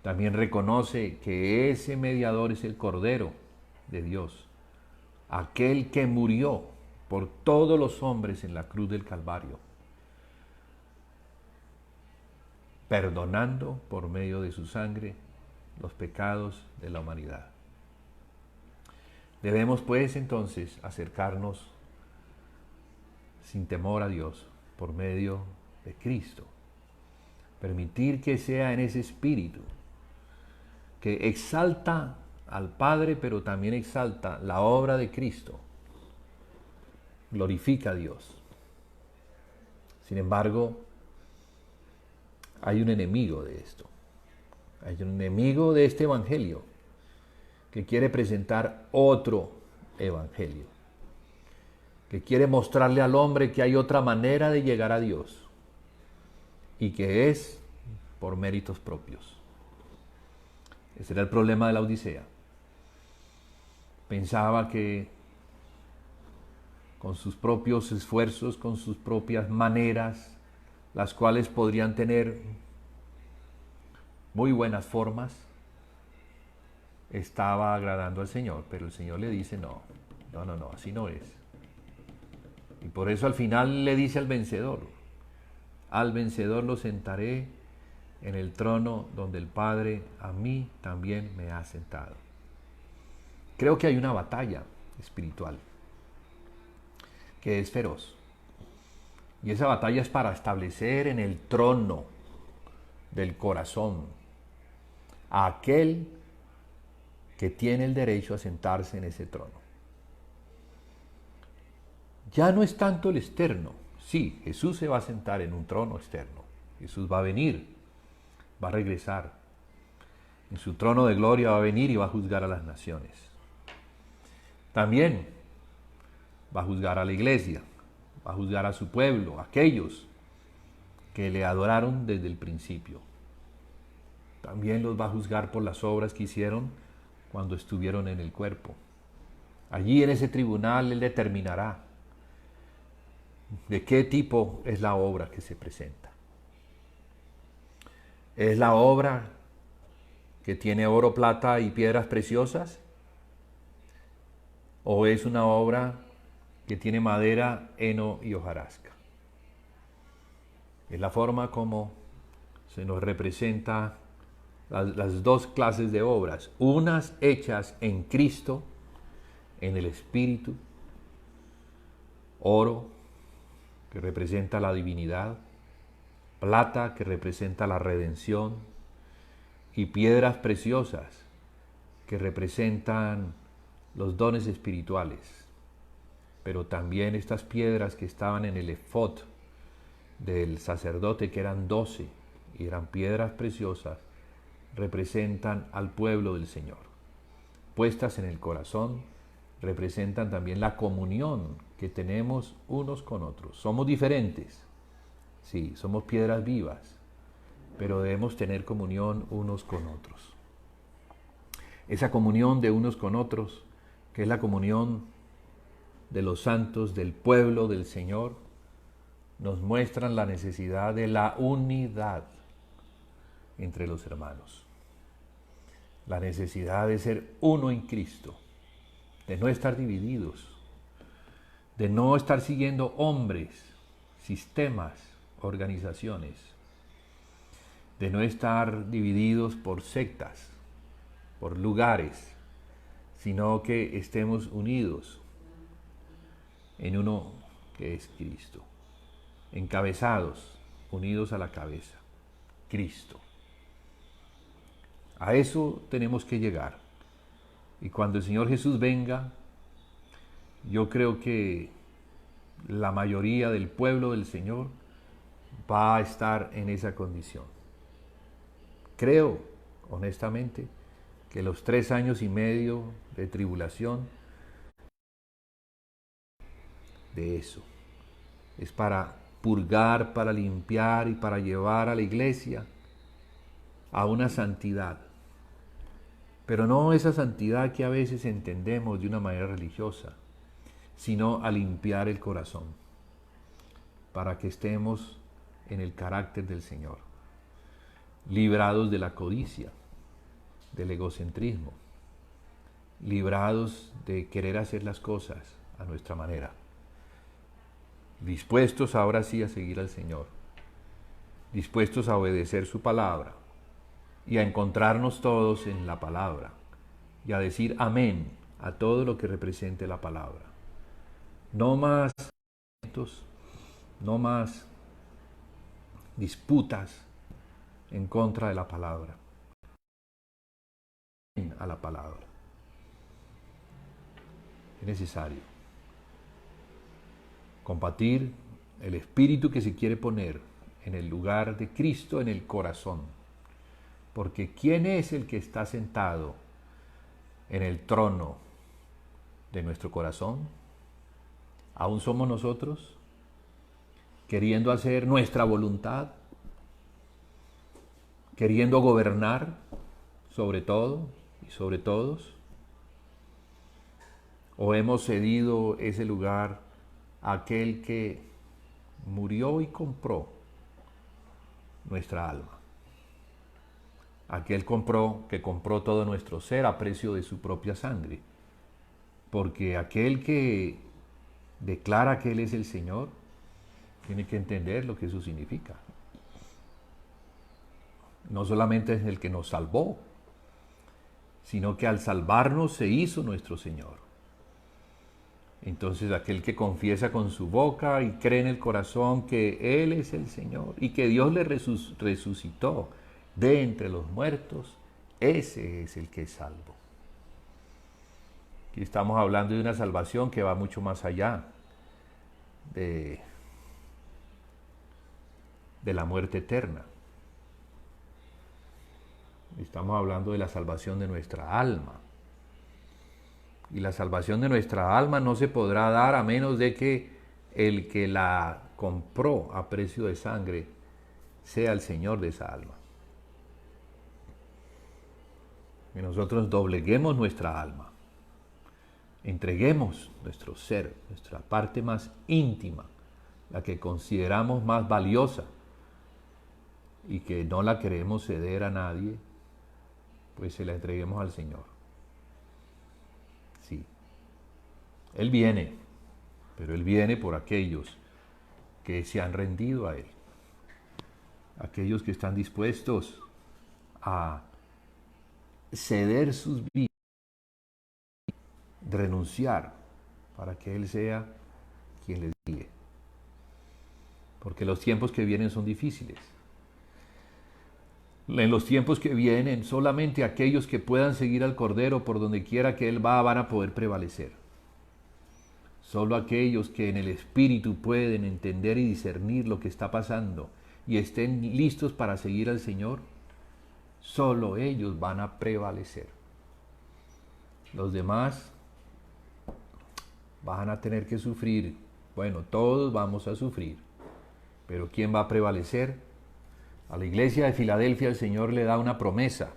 También reconoce que ese mediador es el Cordero de Dios, aquel que murió por todos los hombres en la cruz del Calvario, perdonando por medio de su sangre los pecados de la humanidad. Debemos pues entonces acercarnos sin temor a Dios por medio de Cristo. Permitir que sea en ese espíritu que exalta al Padre, pero también exalta la obra de Cristo. Glorifica a Dios. Sin embargo, hay un enemigo de esto. Hay un enemigo de este evangelio que quiere presentar otro evangelio, que quiere mostrarle al hombre que hay otra manera de llegar a Dios y que es por méritos propios. Ese era el problema de la Odisea. Pensaba que con sus propios esfuerzos, con sus propias maneras, las cuales podrían tener muy buenas formas, estaba agradando al Señor, pero el Señor le dice, no, así no es. Y por eso al final le dice al vencedor lo sentaré en el trono donde el Padre a mí también me ha sentado. Creo que hay una batalla espiritual. que es feroz. Y esa batalla es para establecer en el trono del corazón a aquel que tiene el derecho a sentarse en ese trono. Ya no es tanto el externo. Sí, Jesús se va a sentar en un trono externo. Jesús va a venir, va a regresar. En su trono de gloria va a venir y va a juzgar a las naciones. También va a juzgar a la iglesia, va a juzgar a su pueblo, a aquellos que le adoraron desde el principio. También los va a juzgar por las obras que hicieron cuando estuvieron en el cuerpo. Allí en ese tribunal Él determinará de qué tipo es la obra que se presenta. ¿Es la obra que tiene oro, plata y piedras preciosas? ¿O es una obra que tiene madera, heno y hojarasca? Es la forma como se nos representa las dos clases de obras, unas hechas en Cristo, en el Espíritu, oro, que representa la divinidad, plata, que representa la redención, y piedras preciosas, que representan los dones espirituales. Pero también estas piedras que estaban en el efod del sacerdote, que eran 12, y eran piedras preciosas, representan al pueblo del Señor. Puestas en el corazón, representan también la comunión que tenemos unos con otros. Somos diferentes, sí, somos piedras vivas, pero debemos tener comunión unos con otros. Esa comunión de unos con otros, que es la comunión de los santos, del pueblo del Señor, nos muestran la necesidad de la unidad entre los hermanos. La necesidad de ser uno en Cristo, de no estar divididos, de no estar siguiendo hombres, sistemas, organizaciones, de no estar divididos por sectas, por lugares, sino que estemos unidos en uno que es Cristo, encabezados, unidos a la cabeza, Cristo. A eso tenemos que llegar. Y cuando el Señor Jesús venga, yo creo que la mayoría del pueblo del Señor va a estar en esa condición. Creo, honestamente, que los 3 años y medio de tribulación de eso es para purgar, para limpiar y para llevar a la iglesia a una santidad. Pero no esa santidad que a veces entendemos de una manera religiosa, sino a limpiar el corazón, para que estemos en el carácter del Señor, librados de la codicia, del egocentrismo, librados de querer hacer las cosas a nuestra manera, dispuestos ahora sí a seguir al Señor, dispuestos a obedecer su palabra y a encontrarnos todos en la palabra y a decir amén a todo lo que represente la palabra. No más no más disputas en contra de la palabra, a la palabra. Es necesario compartir el espíritu que se quiere poner en el lugar de Cristo en el corazón. Porque ¿quién es el que está sentado en el trono de nuestro corazón? ¿Aún somos nosotros queriendo hacer nuestra voluntad? ¿Queriendo gobernar sobre todo y sobre todos? ¿O hemos cedido ese lugar a aquel que murió y compró nuestra alma? Aquel que compró todo nuestro ser a precio de su propia sangre. Porque aquel que declara que Él es el Señor, tiene que entender lo que eso significa. No solamente es el que nos salvó, sino que al salvarnos se hizo nuestro Señor. Entonces aquel que confiesa con su boca y cree en el corazón que Él es el Señor y que Dios le resucitó de entre los muertos, ese es el que es salvo. Aquí estamos hablando de una salvación que va mucho más allá de la muerte eterna. Estamos hablando de la salvación de nuestra alma. Y la salvación de nuestra alma no se podrá dar a menos de que el que la compró a precio de sangre sea el Señor de esa alma. Que nosotros dobleguemos nuestra alma, entreguemos nuestro ser, nuestra parte más íntima, la que consideramos más valiosa y que no la queremos ceder a nadie, pues se la entreguemos al Señor. Sí, Él viene, pero Él viene por aquellos que se han rendido a Él, aquellos que están dispuestos a ceder sus vidas, renunciar para que Él sea quien les guíe. Porque los tiempos que vienen son difíciles. En los tiempos que vienen, solamente aquellos que puedan seguir al Cordero por donde quiera que Él va van a poder prevalecer. Solo aquellos que en el Espíritu pueden entender y discernir lo que está pasando y estén listos para seguir al Señor, solo ellos van a prevalecer. Los demás van a tener que sufrir. Bueno, todos vamos a sufrir. Pero ¿quién va a prevalecer? A la iglesia de Filadelfia el Señor le da una promesa.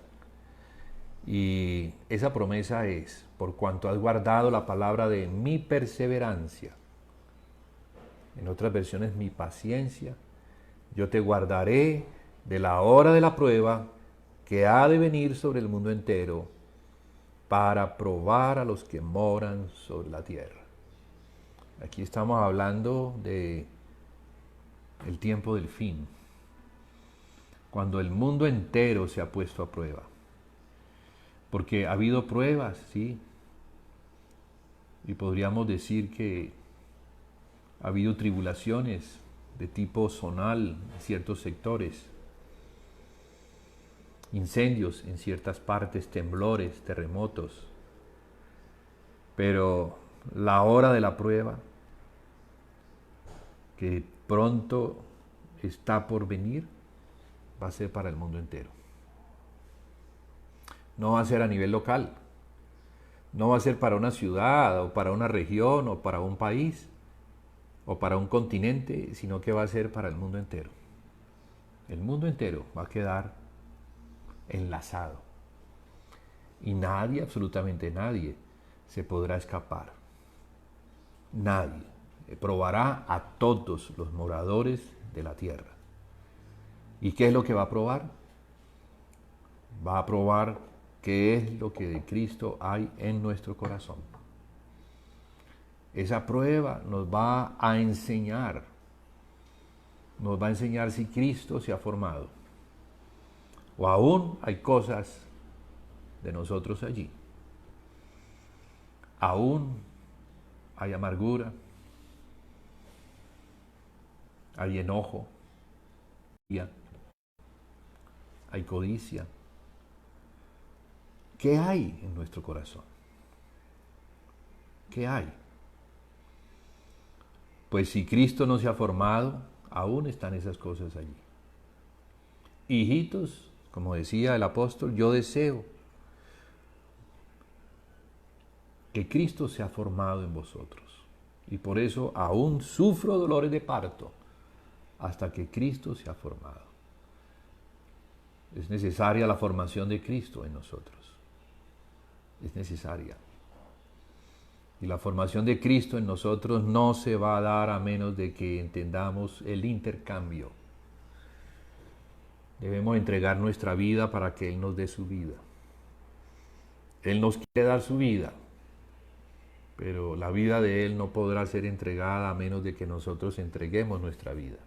Y esa promesa es: por cuanto has guardado la palabra de mi perseverancia, en otras versiones mi paciencia, yo te guardaré de la hora de la prueba que ha de venir sobre el mundo entero para probar a los que moran sobre la tierra. Aquí estamos hablando de el tiempo del fin, cuando el mundo entero se ha puesto a prueba. Porque ha habido pruebas, sí, y podríamos decir que ha habido tribulaciones de tipo zonal en ciertos sectores, incendios en ciertas partes, temblores, terremotos. Pero la hora de la prueba, que pronto está por venir, va a ser para el mundo entero. No va a ser a nivel local, no va a ser para una ciudad o para una región o para un país o para un continente, sino que va a ser para el mundo entero. El mundo entero va a quedar enlazado y nadie, absolutamente nadie, se podrá escapar. Nadie probará a todos los moradores de la tierra. ¿Y qué es lo que va a probar? Va a probar qué es lo que de Cristo hay en nuestro corazón. Esa prueba nos va a enseñar si Cristo se ha formado o aún hay cosas de nosotros allí. Aún hay amargura, hay enojo, hay codicia. ¿Qué hay en nuestro corazón? ¿Qué hay? Pues si Cristo no se ha formado, aún están esas cosas allí. Hijitos, como decía el apóstol, yo deseo que Cristo se ha formado en vosotros. Y por eso aún sufro dolores de parto hasta que Cristo se ha formado. Es necesaria la formación de Cristo en nosotros. Es necesaria. Y la formación de Cristo en nosotros no se va a dar a menos de que entendamos el intercambio. Debemos entregar nuestra vida para que Él nos dé su vida. Él nos quiere dar su vida, pero la vida de Él no podrá ser entregada a menos de que nosotros entreguemos nuestra vida.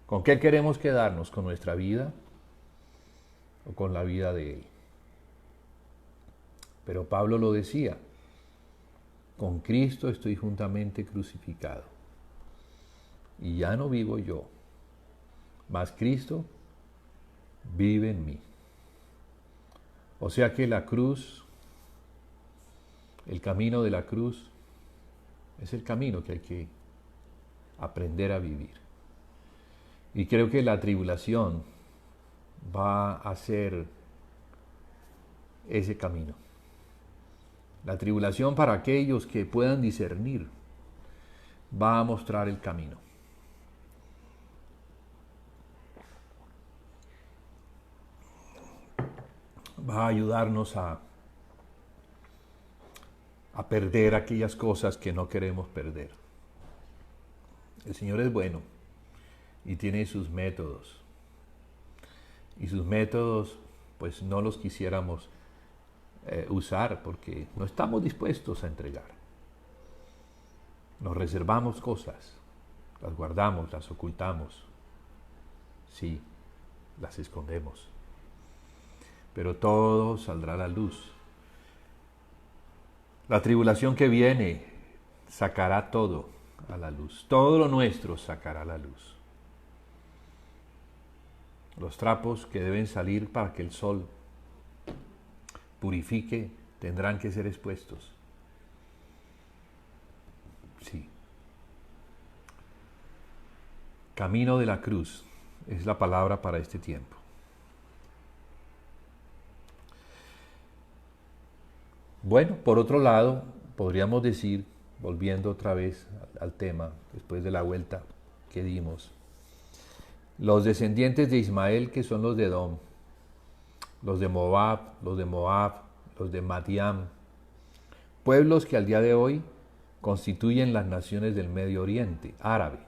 ¿Con qué queremos quedarnos? ¿Con nuestra vida o con la vida de Él? Pero Pablo lo decía, Con Cristo estoy juntamente crucificado. Y ya no vivo yo, mas Cristo vive en mí. O sea que la cruz, el camino de la cruz, es el camino que hay que aprender a vivir. Y creo que la tribulación va a ser ese camino. La tribulación, para aquellos que puedan discernir, va a mostrar el camino. Va a ayudarnos a perder aquellas cosas que no queremos perder. El Señor es bueno y tiene sus métodos. Y sus métodos, pues no los quisiéramos usar porque no estamos dispuestos a entregar. Nos reservamos cosas, las guardamos, las ocultamos. Sí, las escondemos. Pero todo saldrá a la luz. La tribulación que viene sacará todo a la luz. Todo lo nuestro sacará a la luz. Los trapos que deben salir para que el sol purifique tendrán que ser expuestos. Sí. Camino de la cruz es la palabra para este tiempo. Bueno, por otro lado, podríamos decir, volviendo otra vez al tema, después de la vuelta que dimos, los descendientes de Ismael, que son los de Edom, los de Moab, los de Madián, pueblos que al día de hoy constituyen las naciones del Medio Oriente, árabe,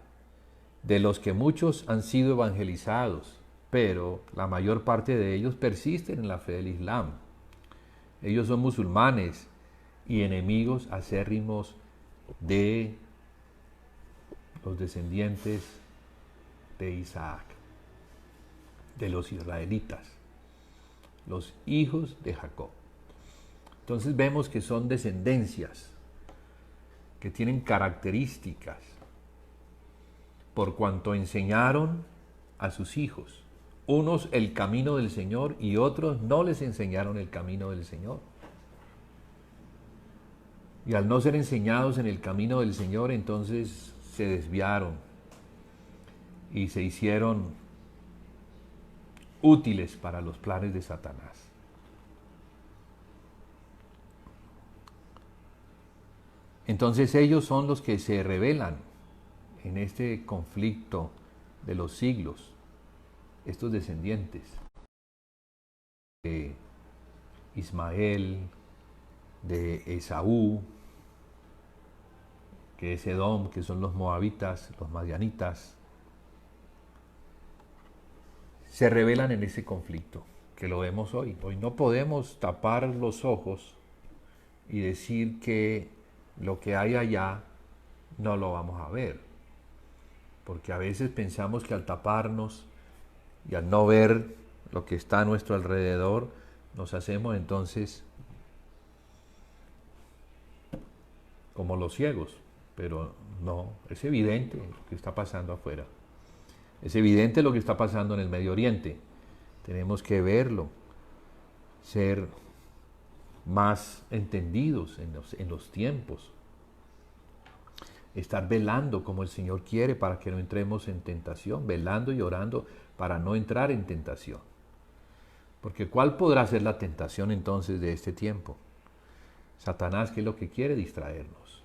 de los que muchos han sido evangelizados, pero la mayor parte de ellos persisten en la fe del Islam. Ellos son musulmanes y enemigos acérrimos de los descendientes de Isaac, de los israelitas, los hijos de Jacob. Entonces vemos que son descendencias que tienen características por cuanto enseñaron a sus hijos. Unos el camino del Señor y otros no les enseñaron el camino del Señor. Y al no ser enseñados en el camino del Señor, entonces se desviaron y se hicieron útiles para los planes de Satanás. Entonces ellos son los que se rebelan en este conflicto de los siglos, estos descendientes de Ismael, de Esaú, que es Edom, que son los moabitas, los madianitas, se rebelan en ese conflicto, que lo vemos hoy. Hoy no podemos tapar los ojos y decir que lo que hay allá no lo vamos a ver, porque a veces pensamos que al taparnos y al no ver lo que está a nuestro alrededor, nos hacemos entonces como los ciegos, pero no, es evidente lo que está pasando afuera. Es evidente lo que está pasando en el Medio Oriente. Tenemos que verlo, ser más entendidos en los tiempos, estar velando como el Señor quiere para que no entremos en tentación, velando y orando para no entrar en tentación. Porque ¿cuál podrá ser la tentación entonces de este tiempo? Satanás, ¿qué es lo que quiere? Distraernos.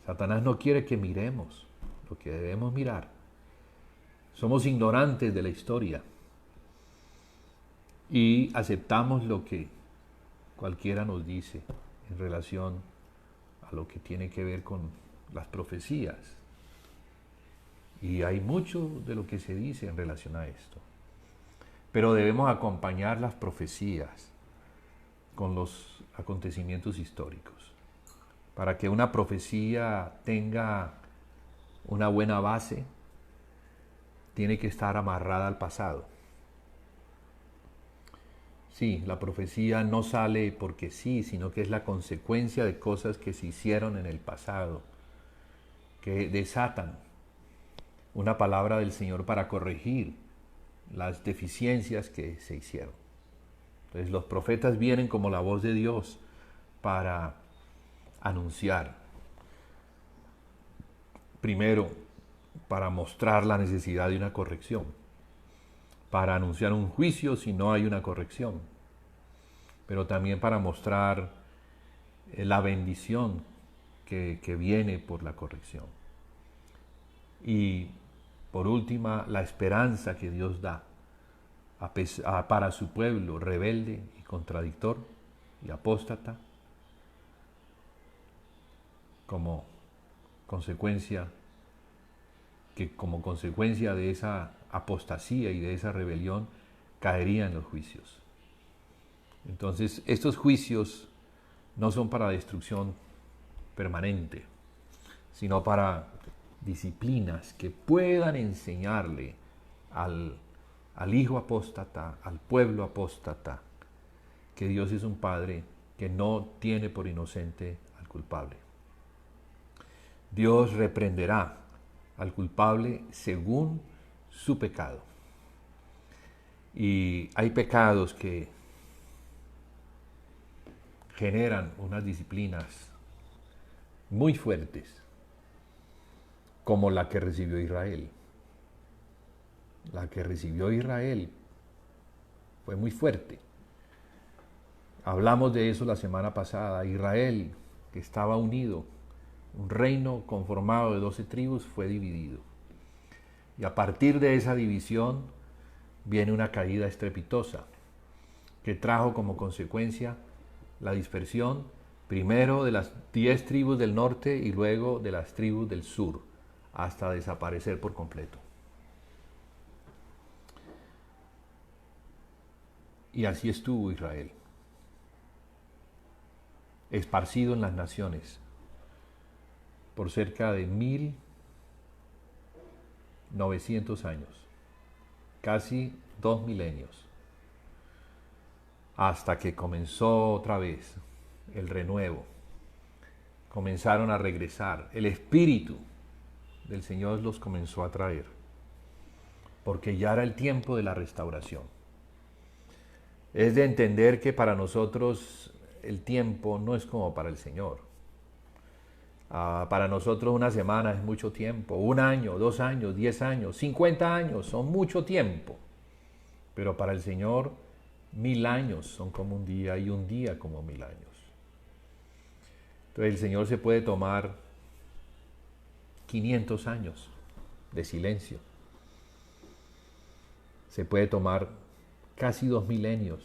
Satanás no quiere que miremos lo que debemos mirar. Somos ignorantes de la historia y aceptamos lo que cualquiera nos dice en relación a lo que tiene que ver con las profecías. Y hay mucho de lo que se dice en relación a esto. Pero debemos acompañar las profecías con los acontecimientos históricos. Para que una profecía tenga una buena base, tiene que estar amarrada al pasado. Sí, la profecía no sale porque sí, sino que es la consecuencia de cosas que se hicieron en el pasado, que desatan una palabra del Señor para corregir las deficiencias que se hicieron. Entonces los profetas vienen como la voz de Dios para anunciar, primero, para mostrar la necesidad de una corrección, para anunciar un juicio si no hay una corrección, pero también para mostrar la bendición que viene por la corrección. Y por última, la esperanza que Dios da para su pueblo rebelde y contradictor y apóstata, como consecuencia de esa apostasía y de esa rebelión caerían los juicios. Entonces, estos juicios no son para destrucción permanente, sino para disciplinas que puedan enseñarle al hijo apóstata, al pueblo apóstata, que Dios es un Padre que no tiene por inocente al culpable. Dios reprenderá al culpable según su pecado. Y hay pecados que generan unas disciplinas muy fuertes, como la que recibió Israel. La que recibió Israel fue muy fuerte. Hablamos de eso la semana pasada. Israel, que estaba unido, un reino conformado de 12 tribus, fue dividido. Y a partir de esa división viene una caída estrepitosa que trajo como consecuencia la dispersión primero de las 10 tribus del norte y luego de las tribus del sur, hasta desaparecer por completo. Y así estuvo Israel, esparcido en las naciones por cerca de 1900 años, casi 2 milenios, hasta que comenzó otra vez el renuevo. Comenzaron a regresar, el Espíritu del Señor los comenzó a traer, porque ya era el tiempo de la restauración. Es de entender que para nosotros el tiempo no es como para el Señor. Para nosotros una semana es mucho tiempo, 1 año, 2 años, 10 años, 50 años son mucho tiempo. Pero para el Señor 1000 años son como un día y un día como 1000 años. Entonces el Señor se puede tomar 500 años de silencio. Se puede tomar casi 2 milenios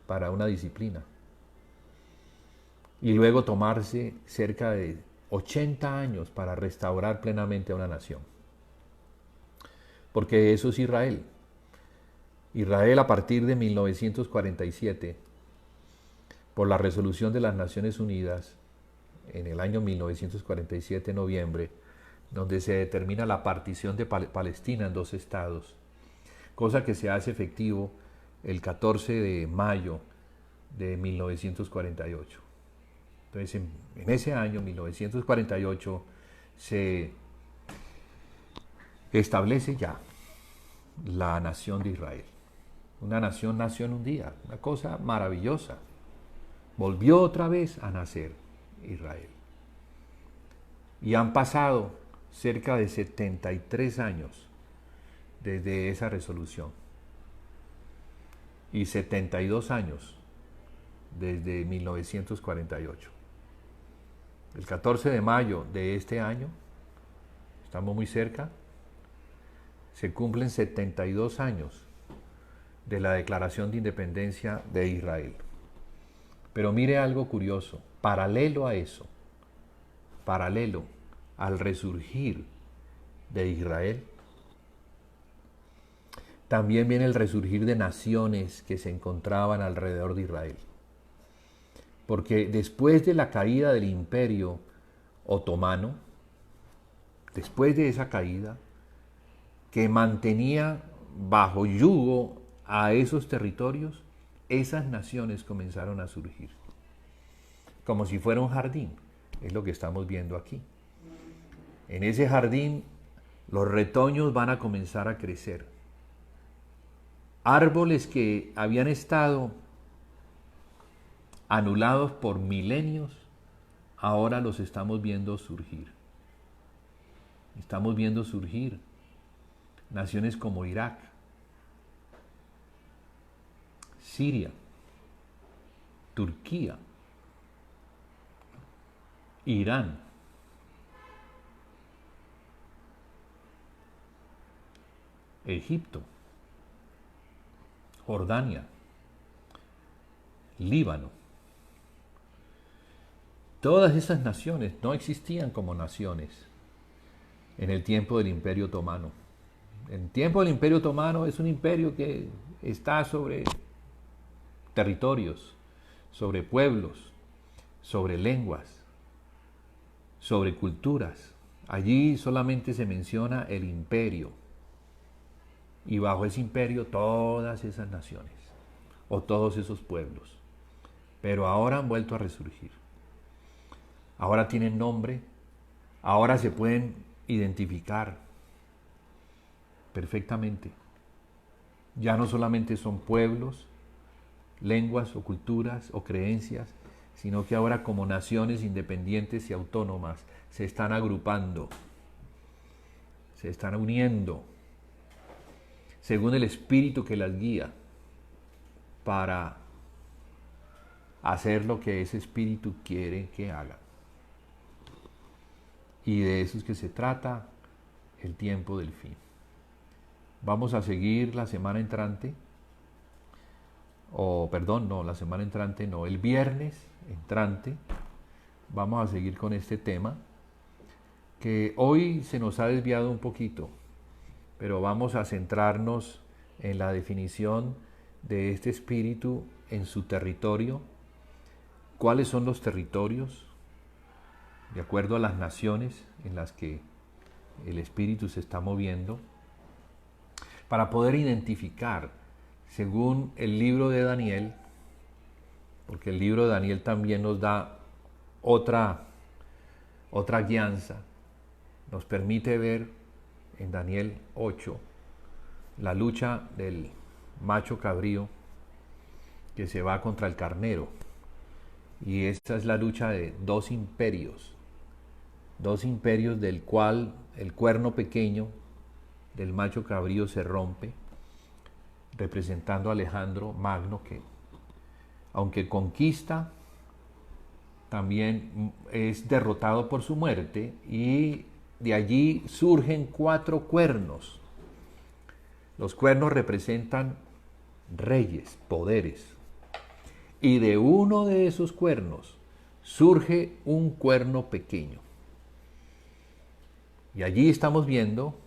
para una disciplina. Y luego tomarse cerca de 80 años para restaurar plenamente a una nación. Porque eso es Israel. Israel a partir de 1947, por la resolución de las Naciones Unidas, en el año 1947, noviembre, donde se determina la partición de Palestina en 2 estados, cosa que se hace efectivo el 14 de mayo de 1948. Entonces, en ese año, 1948, se establece ya la nación de Israel. Una nación nació en un día, una cosa maravillosa. Volvió otra vez a nacer Israel. Y han pasado cerca de 73 años desde esa resolución. Y 72 años desde 1948. El 14 de mayo de este año, estamos muy cerca, se cumplen 72 años de la declaración de independencia de Israel. Pero mire algo curioso, paralelo a eso, paralelo al resurgir de Israel, también viene el resurgir de naciones que se encontraban alrededor de Israel. Porque después de la caída del Imperio Otomano, después de esa caída, que mantenía bajo yugo a esos territorios, esas naciones comenzaron a surgir. Como si fuera un jardín, es lo que estamos viendo aquí. En ese jardín los retoños van a comenzar a crecer. Árboles que habían estado anulados por milenios, ahora los estamos viendo surgir. Estamos viendo surgir naciones como Irak, Siria, Turquía, Irán, Egipto, Jordania, Líbano. Todas esas naciones no existían como naciones en el tiempo del Imperio Otomano. El tiempo del Imperio Otomano es un imperio que está sobre territorios, sobre pueblos, sobre lenguas, sobre culturas. Allí solamente se menciona el imperio. Y bajo ese imperio todas esas naciones o todos esos pueblos. Pero ahora han vuelto a resurgir. Ahora tienen nombre, ahora se pueden identificar perfectamente. Ya no solamente son pueblos, lenguas o culturas o creencias, sino que ahora como naciones independientes y autónomas se están agrupando, se están uniendo según el espíritu que las guía para hacer lo que ese espíritu quiere que hagan. Y de eso es que se trata el tiempo del fin. Vamos a seguir la semana entrante, la semana entrante no, el viernes entrante, vamos a seguir con este tema, que hoy se nos ha desviado un poquito, pero vamos a centrarnos en la definición de este espíritu en su territorio. ¿Cuáles son los territorios? De acuerdo a las naciones en las que el espíritu se está moviendo, para poder identificar, según el libro de Daniel, porque el libro de Daniel también nos da otra guianza, nos permite ver en Daniel 8 la lucha del macho cabrío que se va contra el carnero. Y esta es la lucha de dos imperios del cual el cuerno pequeño del macho cabrío se rompe, representando a Alejandro Magno, que aunque conquista, también es derrotado por su muerte, y de allí surgen 4 cuernos. Los cuernos representan reyes, poderes, y de uno de esos cuernos surge un cuerno pequeño. Y allí estamos viendo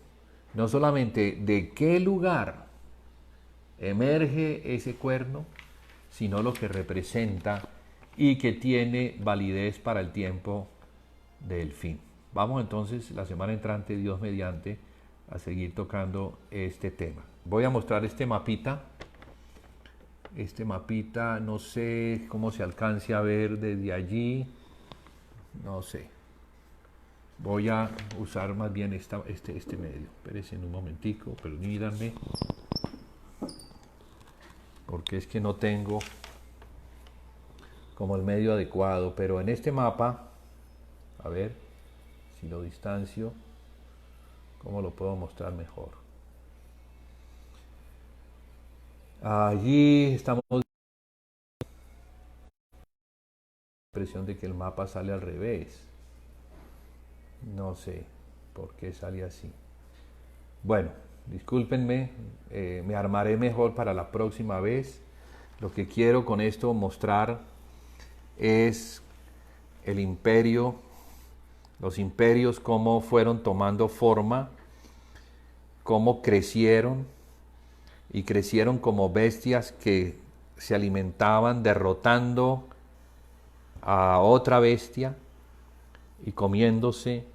no solamente de qué lugar emerge ese cuerno, sino lo que representa y que tiene validez para el tiempo del fin. Vamos entonces la semana entrante, Dios mediante, a seguir tocando este tema. Voy a mostrar este mapita. Este mapita, no sé cómo se alcance a ver desde allí, no sé. Voy a usar más bien este medio. Espérense un momentico, permítanme, porque es que no tengo como el medio adecuado, pero en este mapa, a ver si lo distancio, cómo lo puedo mostrar mejor. Allí estamos la impresión de que el mapa sale al revés. No sé por qué sale así. Bueno, discúlpenme, me armaré mejor para la próxima vez. Lo que quiero con esto mostrar es el imperio, los imperios, cómo fueron tomando forma, cómo crecieron, y crecieron como bestias que se alimentaban derrotando a otra bestia y comiéndosela,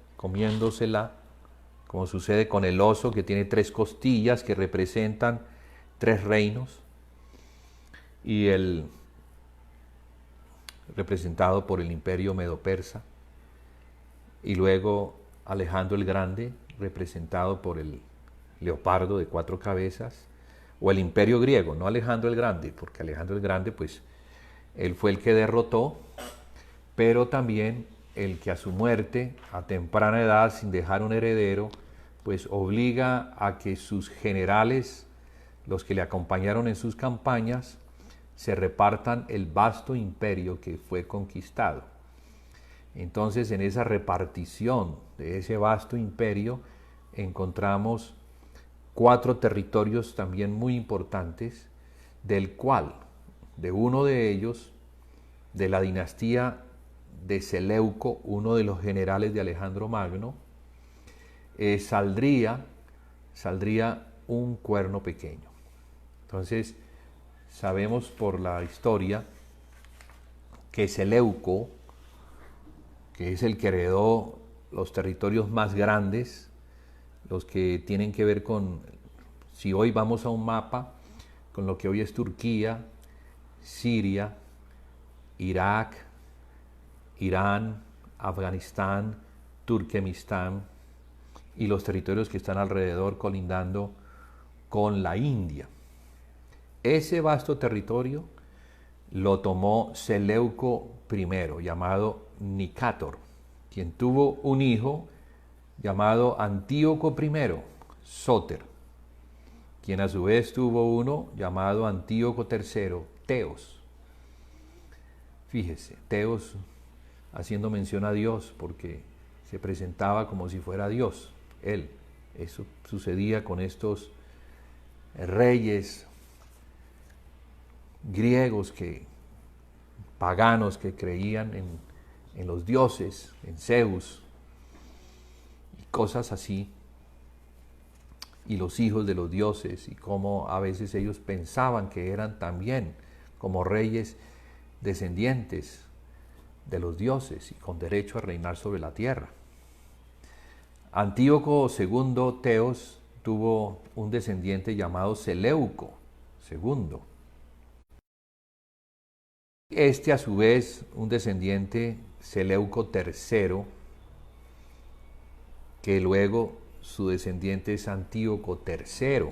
como sucede con el oso, que tiene 3 costillas que representan 3 reinos. y el representado por el imperio medo-persa, y luego Alejandro el Grande, representado por el leopardo de 4 cabezas, o el imperio griego, no Alejandro el Grande, porque Alejandro el Grande, pues, él fue el que derrotó, pero también el que a su muerte, a temprana edad, sin dejar un heredero, pues obliga a que sus generales, los que le acompañaron en sus campañas, se repartan el vasto imperio que fue conquistado. Entonces, en esa repartición de ese vasto imperio, encontramos 4 territorios también muy importantes, del cual, de uno de ellos, de la dinastía de Seleuco, uno de los generales de Alejandro Magno, saldría un cuerno pequeño. Entonces, sabemos por la historia que Seleuco, que es el que heredó los territorios más grandes, los que tienen que ver con, si hoy vamos a un mapa, con lo que hoy es Turquía, Siria, Irak, Irán, Afganistán, Turkmenistán y los territorios que están alrededor colindando con la India. Ese vasto territorio lo tomó Seleuco I, llamado Nicátor, quien tuvo un hijo llamado Antíoco I, Sóter, quien a su vez tuvo uno llamado Antíoco III, Teos. Fíjese, Teos haciendo mención a Dios porque se presentaba como si fuera Dios, él. Eso sucedía con estos reyes griegos paganos que creían en los dioses, en Zeus y cosas así, y los hijos de los dioses, y cómo a veces ellos pensaban que eran también como reyes descendientes de los dioses y con derecho a reinar sobre la tierra. Antíoco II Teos tuvo un descendiente llamado Seleuco II. Este a su vez un descendiente Seleuco III, que luego su descendiente es Antíoco III,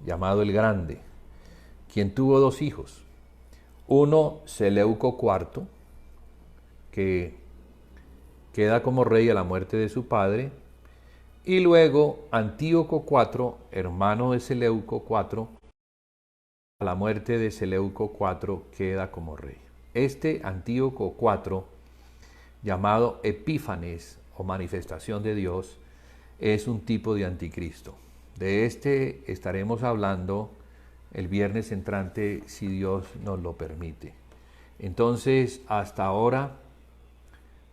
llamado el Grande, quien tuvo 2 hijos. Uno, Seleuco IV, que queda como rey a la muerte de su padre, y luego Antíoco IV, hermano de Seleuco IV, a la muerte de Seleuco IV queda como rey. Este Antíoco IV, llamado Epífanes o manifestación de Dios, es un tipo de anticristo. De este estaremos hablando el viernes entrante, si Dios nos lo permite. Entonces, hasta ahora,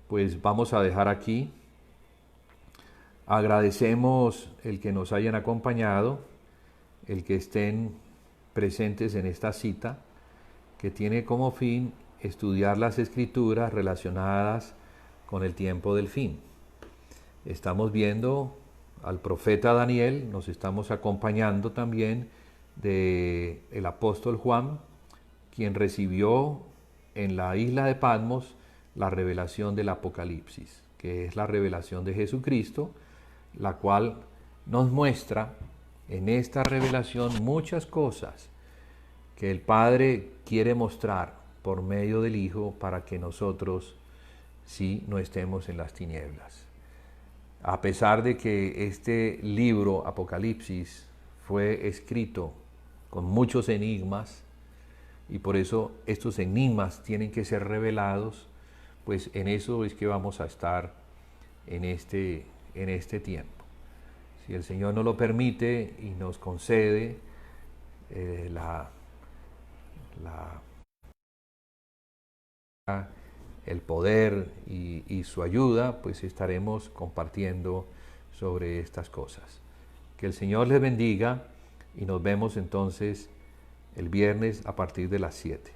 pues vamos a dejar aquí. Agradecemos el que nos hayan acompañado, el que estén presentes en esta cita, que tiene como fin estudiar las escrituras relacionadas con el tiempo del fin. Estamos viendo al profeta Daniel, nos estamos acompañando también del apóstol Juan, quien recibió en la isla de Patmos la revelación del Apocalipsis, que es la revelación de Jesucristo, la cual nos muestra en esta revelación muchas cosas que el Padre quiere mostrar por medio del Hijo para que nosotros sí no estemos en las tinieblas. A pesar de que este libro, Apocalipsis, fue escrito con muchos enigmas, y por eso estos enigmas tienen que ser revelados, pues en eso es que vamos a estar en este tiempo. Si el Señor nos lo permite y nos concede el poder y su ayuda, pues estaremos compartiendo sobre estas cosas. Que el Señor les bendiga y nos vemos entonces el viernes a partir de las 7.